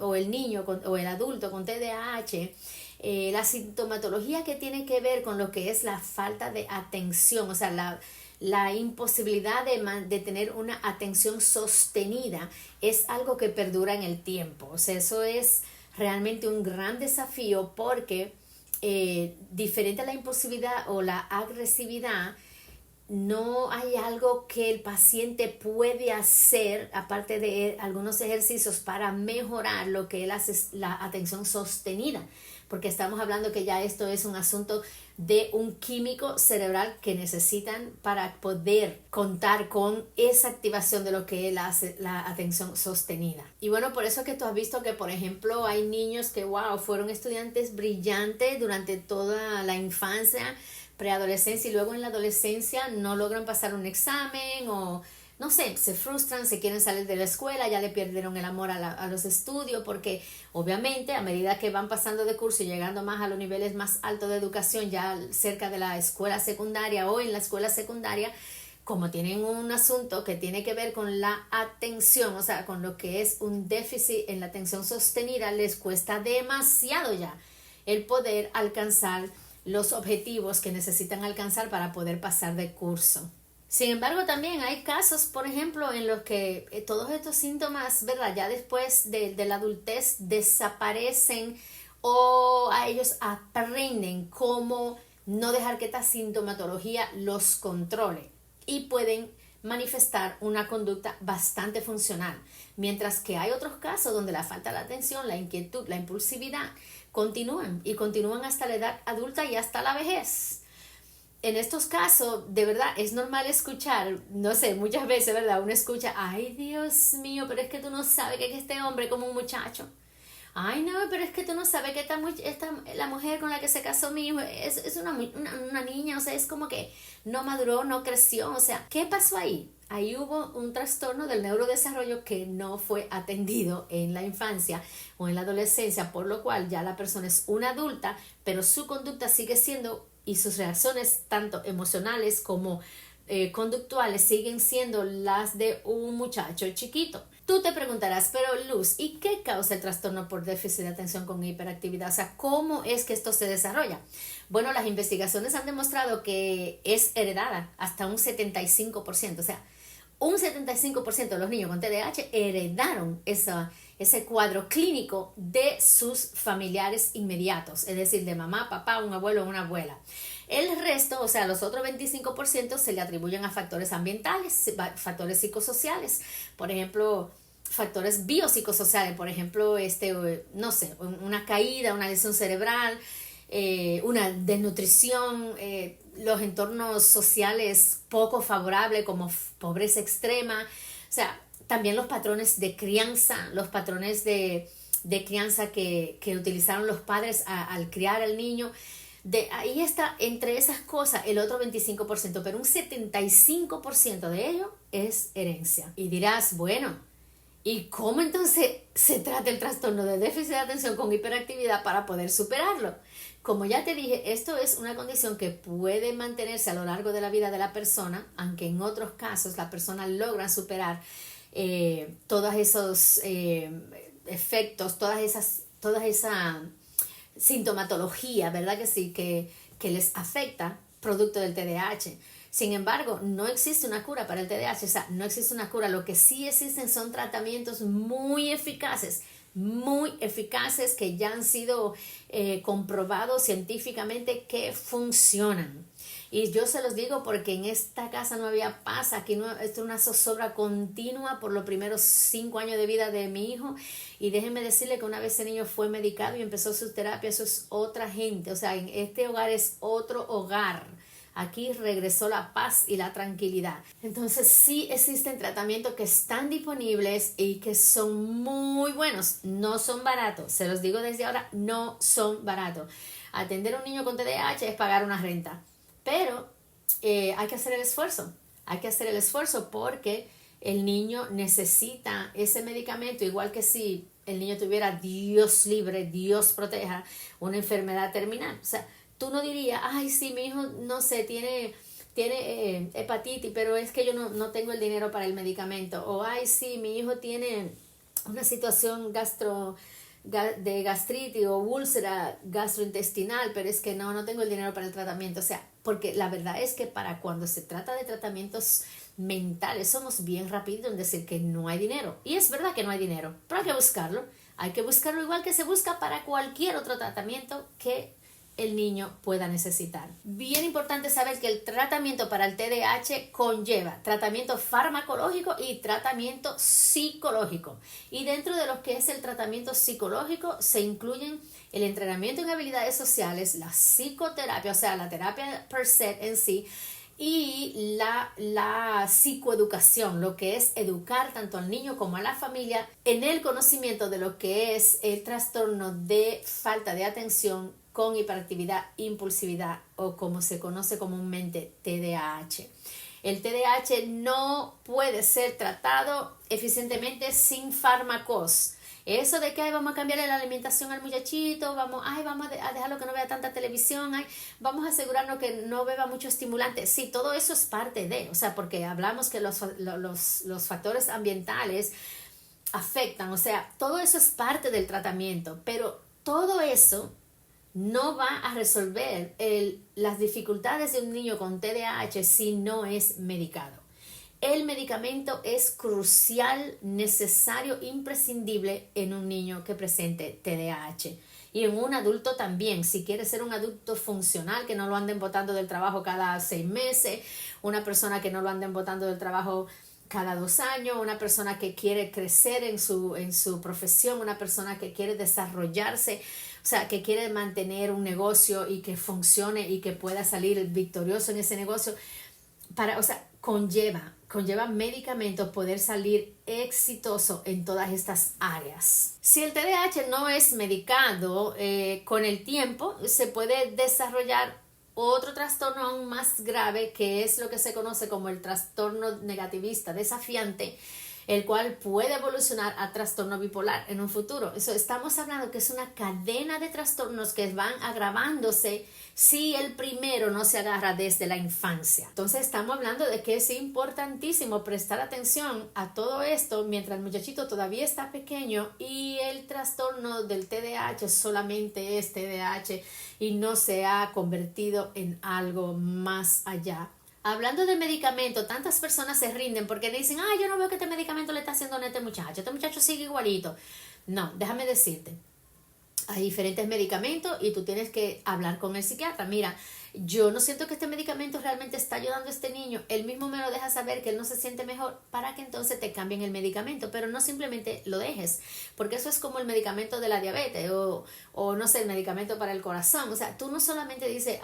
o el niño o el adulto con TDAH, la sintomatología que tiene que ver con lo que es la falta de atención, o sea, la imposibilidad de tener una atención sostenida es algo que perdura en el tiempo. O sea, eso es realmente un gran desafío porque diferente a la impulsividad o la agresividad, no hay algo que el paciente puede hacer, aparte de algunos ejercicios, para mejorar lo que él hace, la atención sostenida, porque estamos hablando que ya esto es un asunto de un químico cerebral que necesitan para poder contar con esa activación de lo que él hace, la atención sostenida. Y bueno, por eso que tú has visto que, por ejemplo, hay niños que, wow, fueron estudiantes brillantes durante toda la infancia, preadolescencia, y luego en la adolescencia no logran pasar un examen o no sé, se frustran, se quieren salir de la escuela, ya le perdieron el amor a los estudios, porque obviamente a medida que van pasando de curso y llegando más a los niveles más altos de educación, ya cerca de la escuela secundaria o en la escuela secundaria, como tienen un asunto que tiene que ver con la atención, o sea, con lo que es un déficit en la atención sostenida, les cuesta demasiado ya el poder alcanzar los objetivos que necesitan alcanzar para poder pasar de curso. Sin embargo, también hay casos, por ejemplo, en los que todos estos síntomas, ¿verdad? Ya después de la adultez desaparecen o a ellos aprenden cómo no dejar que esta sintomatología los controle y pueden manifestar una conducta bastante funcional. Mientras que hay otros casos donde la falta de atención, la inquietud, la impulsividad continúan y continúan hasta la edad adulta y hasta la vejez. En estos casos, de verdad, es normal escuchar, no sé, muchas veces, ¿verdad? Uno escucha, ay, Dios mío, pero es que tú no sabes que este hombre es como un muchacho. Ay, no, pero es que tú no sabes que la mujer con la que se casó mi hijo es una niña, o sea, es como que no maduró, no creció, o sea, ¿qué pasó ahí? Ahí hubo un trastorno del neurodesarrollo que no fue atendido en la infancia o en la adolescencia, por lo cual ya la persona es una adulta, pero su conducta sigue siendo y sus reacciones, tanto emocionales como conductuales, siguen siendo las de un muchacho chiquito. Tú te preguntarás, pero Luz, ¿y qué causa el trastorno por déficit de atención con hiperactividad? O sea, ¿cómo es que esto se desarrolla? Bueno, las investigaciones han demostrado que es heredada hasta un 75%, o sea, un 75% de los niños con TDAH heredaron ese cuadro clínico de sus familiares inmediatos, es decir, de mamá, papá, un abuelo o una abuela. El resto, o sea, los otros 25% se le atribuyen a factores ambientales, factores psicosociales, por ejemplo, factores biopsicosociales, por ejemplo, no sé, una caída, una lesión cerebral, una desnutrición, los entornos sociales poco favorables como pobreza extrema, o sea, también los patrones de crianza, los patrones de crianza que utilizaron los padres al criar al niño. Ahí está, entre esas cosas, el otro 25%, pero un 75% de ello es herencia. Y dirás, bueno, ¿y cómo entonces se trata el trastorno de déficit de atención con hiperactividad para poder superarlo? Como ya te dije, esto es una condición que puede mantenerse a lo largo de la vida de la persona, aunque en otros casos la persona logra superar todos esos efectos, toda esa sintomatología, ¿verdad que sí? Que les afecta producto del TDAH. Sin embargo, no existe una cura para el TDAH, o sea, no existe una cura. Lo que sí existen son tratamientos muy eficaces que ya han sido comprobados científicamente que funcionan. Y yo se los digo porque en esta casa no había paz, aquí no, esto es una zozobra continua por los primeros 5 años de vida de mi hijo. Y déjenme decirle que una vez ese niño fue medicado y empezó su terapia, eso es otra gente, o sea, en este hogar es otro hogar. Aquí regresó la paz y la tranquilidad. Entonces sí existen tratamientos que están disponibles y que son muy buenos. No son baratos. Se los digo desde ahora, no son baratos. Atender a un niño con TDAH es pagar una renta. Pero hay que hacer el esfuerzo. Hay que hacer el esfuerzo porque el niño necesita ese medicamento, igual que si el niño tuviera, Dios libre, Dios proteja, una enfermedad terminal. O sea, tú no dirías, ay, sí, mi hijo, no sé, tiene hepatitis, pero es que yo no tengo el dinero para el medicamento. O, ay, sí, mi hijo tiene una situación de gastritis o úlcera gastrointestinal, pero es que no tengo el dinero para el tratamiento. O sea, porque la verdad es que para cuando se trata de tratamientos mentales somos bien rápidos en decir que no hay dinero. Y es verdad que no hay dinero, pero hay que buscarlo. Hay que buscarlo igual que se busca para cualquier otro tratamiento que el niño pueda necesitar. Bien importante saber que el tratamiento para el TDAH conlleva tratamiento farmacológico y tratamiento psicológico. Y dentro de lo que es el tratamiento psicológico se incluyen el entrenamiento en habilidades sociales, la psicoterapia, o sea, la terapia per se en sí, y la psicoeducación, lo que es educar tanto al niño como a la familia en el conocimiento de lo que es el trastorno de falta de atención con hiperactividad, impulsividad o como se conoce comúnmente TDAH. El TDAH no puede ser tratado eficientemente sin fármacos. Eso de que ay, vamos a cambiarle la alimentación al muchachito, vamos a dejarlo que no vea tanta televisión, vamos a asegurarnos que no beba mucho estimulante. Sí, todo eso es parte de, o sea, porque hablamos que los factores ambientales afectan, o sea, todo eso es parte del tratamiento, pero todo eso no va a resolver las dificultades de un niño con TDAH si no es medicado. El medicamento es crucial, necesario, imprescindible en un niño que presente TDAH. Y en un adulto también, si quiere ser un adulto funcional, que no lo anden botando del trabajo cada 6 meses, una persona que no lo anden botando del trabajo cada 2 años, una persona que quiere crecer en su profesión, una persona que quiere desarrollarse, o sea, que quiere mantener un negocio y que funcione y que pueda salir victorioso en ese negocio, o sea, conlleva medicamentos poder salir exitoso en todas estas áreas. Si el TDAH no es medicado, con el tiempo se puede desarrollar otro trastorno aún más grave, que es lo que se conoce como el trastorno negativista desafiante, el cual puede evolucionar a trastorno bipolar en un futuro. Eso estamos hablando que es una cadena de trastornos que van agravándose si el primero no se agarra desde la infancia. Entonces estamos hablando de que es importantísimo prestar atención a todo esto mientras el muchachito todavía está pequeño y el trastorno del TDAH solamente es TDAH y no se ha convertido en algo más allá. Hablando de medicamento, tantas personas se rinden porque dicen, yo no veo que este medicamento le está haciendo a este muchacho sigue igualito. No, déjame decirte, hay diferentes medicamentos y tú tienes que hablar con el psiquiatra. Mira, yo no siento que este medicamento realmente está ayudando a este niño. Él mismo me lo deja saber que él no se siente mejor para que entonces te cambien el medicamento, pero no simplemente lo dejes, porque eso es como el medicamento de la diabetes o no sé, el medicamento para el corazón. O sea, tú no solamente dices,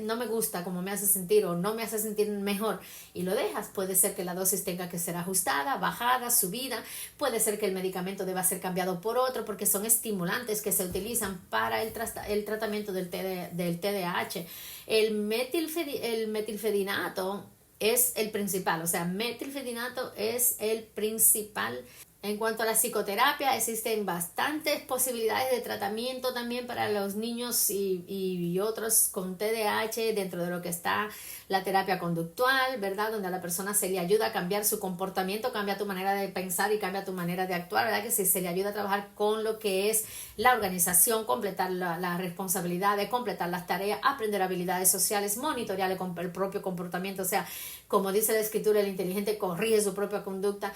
no me gusta como me hace sentir o no me hace sentir mejor y lo dejas. Puede ser que la dosis tenga que ser ajustada, bajada, subida. Puede ser que el medicamento deba ser cambiado por otro porque son estimulantes que se utilizan para el tratamiento del TDAH. El metilfedinato es el principal, o sea, metilfedinato es el principal. En cuanto a la psicoterapia, existen bastantes posibilidades de tratamiento también para los niños y otros con TDAH, dentro de lo que está la terapia conductual, ¿verdad? Donde a la persona se le ayuda a cambiar su comportamiento, cambia tu manera de pensar y cambia tu manera de actuar, ¿verdad? Que sí, se le ayuda a trabajar con lo que es la organización, completar la responsabilidad de completar las tareas, aprender habilidades sociales, monitorear el propio comportamiento, o sea, como dice la escritura, el inteligente corrige su propia conducta.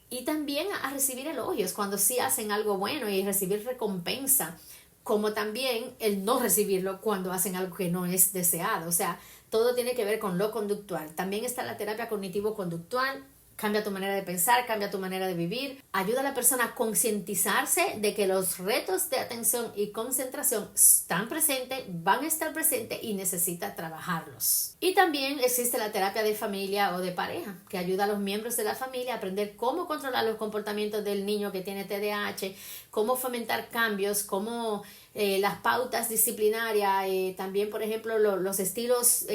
Y también a recibir elogios cuando sí hacen algo bueno y recibir recompensa, como también el no recibirlo cuando hacen algo que no es deseado. O sea, todo tiene que ver con lo conductual. También está la terapia cognitivo-conductual. Cambia tu manera de pensar, cambia tu manera de vivir. Ayuda a la persona a concientizarse de que los retos de atención y concentración están presentes, van a estar presentes y necesita trabajarlos. Y también existe la terapia de familia o de pareja, que ayuda a los miembros de la familia a aprender cómo controlar los comportamientos del niño que tiene TDAH, cómo fomentar cambios, cómo las pautas disciplinarias, también por ejemplo los estilos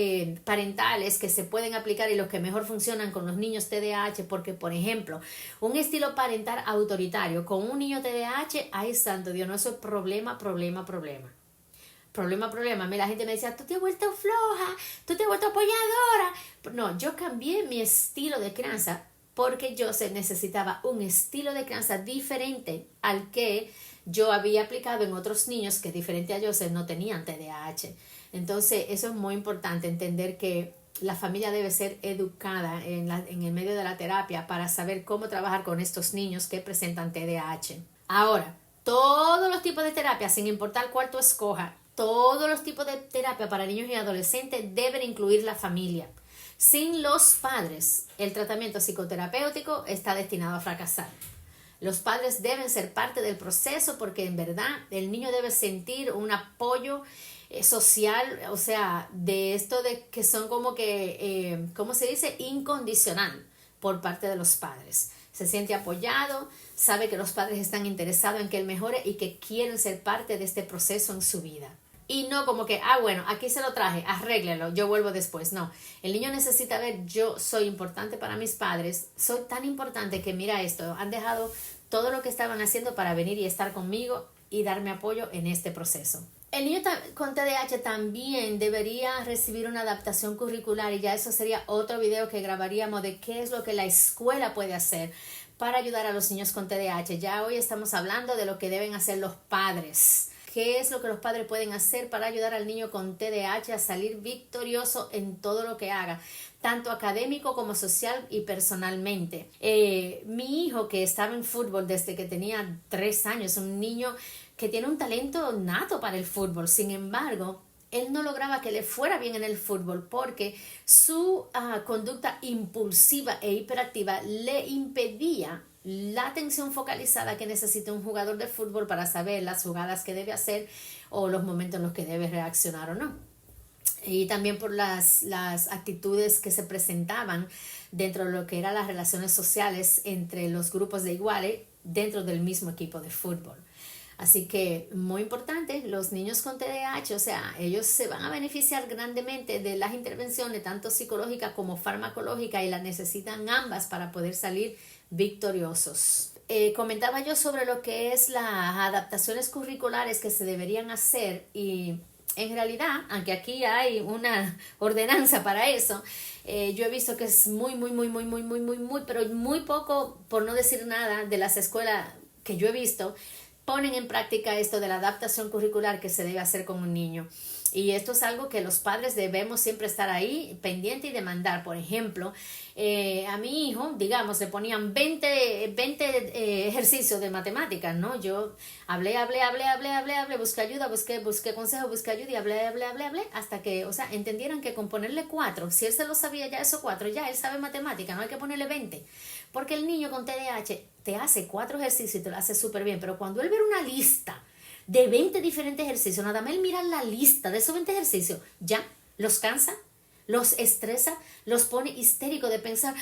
parentales que se pueden aplicar y los que mejor funcionan con los niños TDAH, porque por ejemplo un estilo parental autoritario con un niño TDAH, ay santo Dios, no, eso es problema. problema. A mí la gente me decía, tú te has vuelto floja, tú te has vuelto apoyadora. No, yo cambié mi estilo de crianza porque yo necesitaba un estilo de crianza diferente al que yo había aplicado en otros niños que diferente a Joseph no tenían TDAH. Entonces eso es muy importante, entender que la familia debe ser educada en el medio de la terapia para saber cómo trabajar con estos niños que presentan TDAH. Ahora, todos los tipos de terapia, sin importar cuál tú escojas, todos los tipos de terapia para niños y adolescentes deben incluir la familia. Sin los padres, el tratamiento psicoterapéutico está destinado a fracasar. Los padres deben ser parte del proceso porque en verdad el niño debe sentir un apoyo social, o sea, de esto de que son como que, ¿cómo se dice? Incondicional por parte de los padres. Se siente apoyado, sabe que los padres están interesados en que él mejore y que quieren ser parte de este proceso en su vida. Y no como que, bueno, aquí se lo traje, arréglelo, yo vuelvo después. No, el niño necesita ver, yo soy importante para mis padres, soy tan importante que mira esto, han dejado todo lo que estaban haciendo para venir y estar conmigo y darme apoyo en este proceso. El niño con TDAH también debería recibir una adaptación curricular y ya eso sería otro video que grabaríamos de qué es lo que la escuela puede hacer para ayudar a los niños con TDAH. Ya hoy estamos hablando de lo que deben hacer los padres. ¿Qué es lo que los padres pueden hacer para ayudar al niño con TDAH a salir victorioso en todo lo que haga, tanto académico como social y personalmente? Mi hijo, que estaba en fútbol desde que tenía 3 años, un niño que tiene un talento nato para el fútbol, sin embargo, él no lograba que le fuera bien en el fútbol porque su conducta impulsiva e hiperactiva le impedía la atención focalizada que necesita un jugador de fútbol para saber las jugadas que debe hacer o los momentos en los que debe reaccionar o no. Y también por las actitudes que se presentaban dentro de lo que eran las relaciones sociales entre los grupos de iguales dentro del mismo equipo de fútbol. Así que muy importante, los niños con TDAH, o sea, ellos se van a beneficiar grandemente de las intervenciones tanto psicológicas como farmacológicas y las necesitan ambas para poder salir victoriosos. Comentaba yo sobre lo que es las adaptaciones curriculares que se deberían hacer y en realidad, aunque aquí hay una ordenanza para eso, yo he visto que es muy, pero muy poco, por no decir nada, de las escuelas que yo he visto, ponen en práctica esto de la adaptación curricular que se debe hacer con un niño. Y esto es algo que los padres debemos siempre estar ahí pendiente y demandar. Por ejemplo, a mi hijo, digamos, le ponían 20 ejercicios de matemáticas, ¿no? Yo hablé, busqué ayuda, busqué consejo, busqué ayuda y hablé, hasta que, o sea, entendieran que con ponerle 4, si él se lo sabía ya esos 4, ya él sabe matemática, no hay que ponerle 20. Porque el niño con TDAH te hace 4 ejercicios y te lo hace súper bien, pero cuando él ve una lista de 20 diferentes ejercicios, nada más él mira la lista de esos 20 ejercicios, ya los cansa, los estresa, los pone histérico de pensar,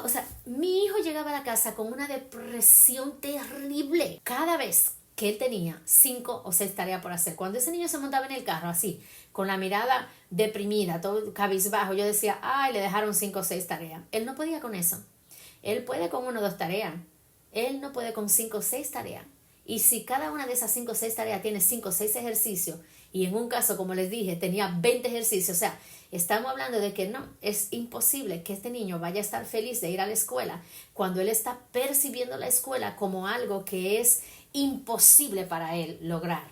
o sea, mi hijo llegaba a la casa con una depresión terrible cada vez que él tenía 5 o 6 tareas por hacer. Cuando ese niño se montaba en el carro así, con la mirada deprimida, todo cabizbajo, yo decía, le dejaron 5 o 6 tareas. Él no podía con eso. Él puede con 1 o 2 tareas. Él no puede con 5 o 6 tareas. Y si cada una de esas 5 o 6 tareas tiene 5 o 6 ejercicios, y en un caso, como les dije, tenía 20 ejercicios, o sea, estamos hablando de que no, es imposible que este niño vaya a estar feliz de ir a la escuela cuando él está percibiendo la escuela como algo que es imposible para él lograr,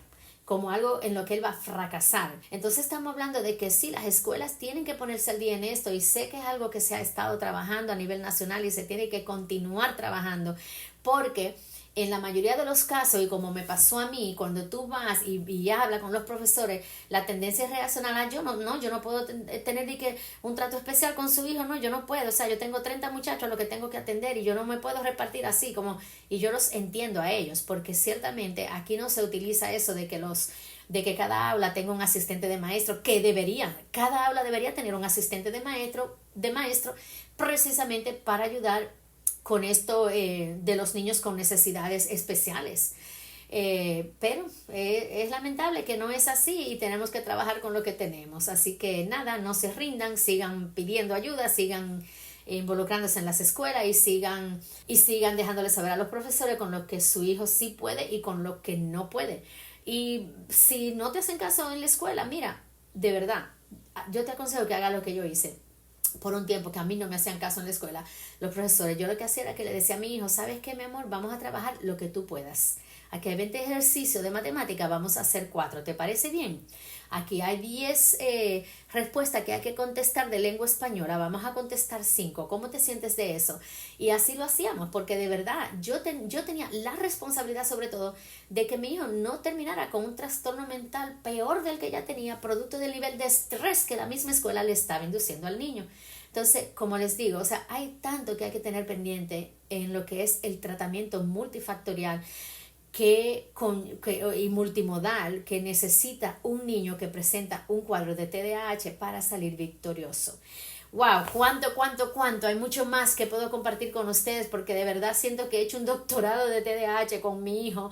como algo en lo que él va a fracasar. Entonces estamos hablando de que sí, las escuelas tienen que ponerse al día en esto y sé que es algo que se ha estado trabajando a nivel nacional y se tiene que continuar trabajando porque en la mayoría de los casos, y como me pasó a mí, cuando tú vas y hablas con los profesores, la tendencia es reaccionar yo no puedo tener ni que un trato especial con su hijo, no, yo no puedo, o sea, yo tengo 30 muchachos a los que tengo que atender y yo no me puedo repartir así, y yo los entiendo a ellos, porque ciertamente aquí no se utiliza eso de que cada aula tenga un asistente de maestro, cada aula debería tener un asistente de maestro precisamente para ayudar con esto de los niños con necesidades especiales. Pero es lamentable que no es así y tenemos que trabajar con lo que tenemos. Así que nada, no se rindan, sigan pidiendo ayuda, sigan involucrándose en las escuelas y sigan dejándoles saber a los profesores con lo que su hijo sí puede y con lo que no puede. Y si no te hacen caso en la escuela, mira, de verdad, yo te aconsejo que hagas lo que yo hice por un tiempo, que a mí no me hacían caso en la escuela los profesores. Yo lo que hacía era que le decía a mi hijo, ¿sabes qué, mi amor? Vamos a trabajar lo que tú puedas. Aquí hay 20 ejercicios de matemática, vamos a hacer 4. ¿Te parece bien? Aquí hay 10 respuestas que hay que contestar de lengua española, vamos a contestar 5. ¿Cómo te sientes de eso? Y así lo hacíamos, porque de verdad yo tenía la responsabilidad sobre todo de que mi hijo no terminara con un trastorno mental peor del que ya tenía, producto del nivel de estrés que la misma escuela le estaba induciendo al niño. Entonces, como les digo, o sea, hay tanto que hay que tener pendiente en lo que es el tratamiento multifactorial y multimodal que necesita un niño que presenta un cuadro de TDAH para salir victorioso. Wow, cuánto. Hay mucho más que puedo compartir con ustedes porque de verdad siento que he hecho un doctorado de TDAH con mi hijo.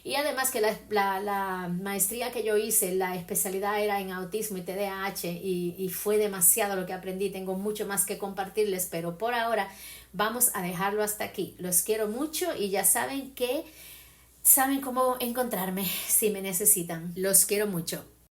Y además que la maestría que yo hice, la especialidad era en autismo y TDAH y fue demasiado lo que aprendí. Tengo mucho más que compartirles, pero por ahora vamos a dejarlo hasta aquí. Los quiero mucho y ya saben cómo encontrarme si me necesitan. Los quiero mucho.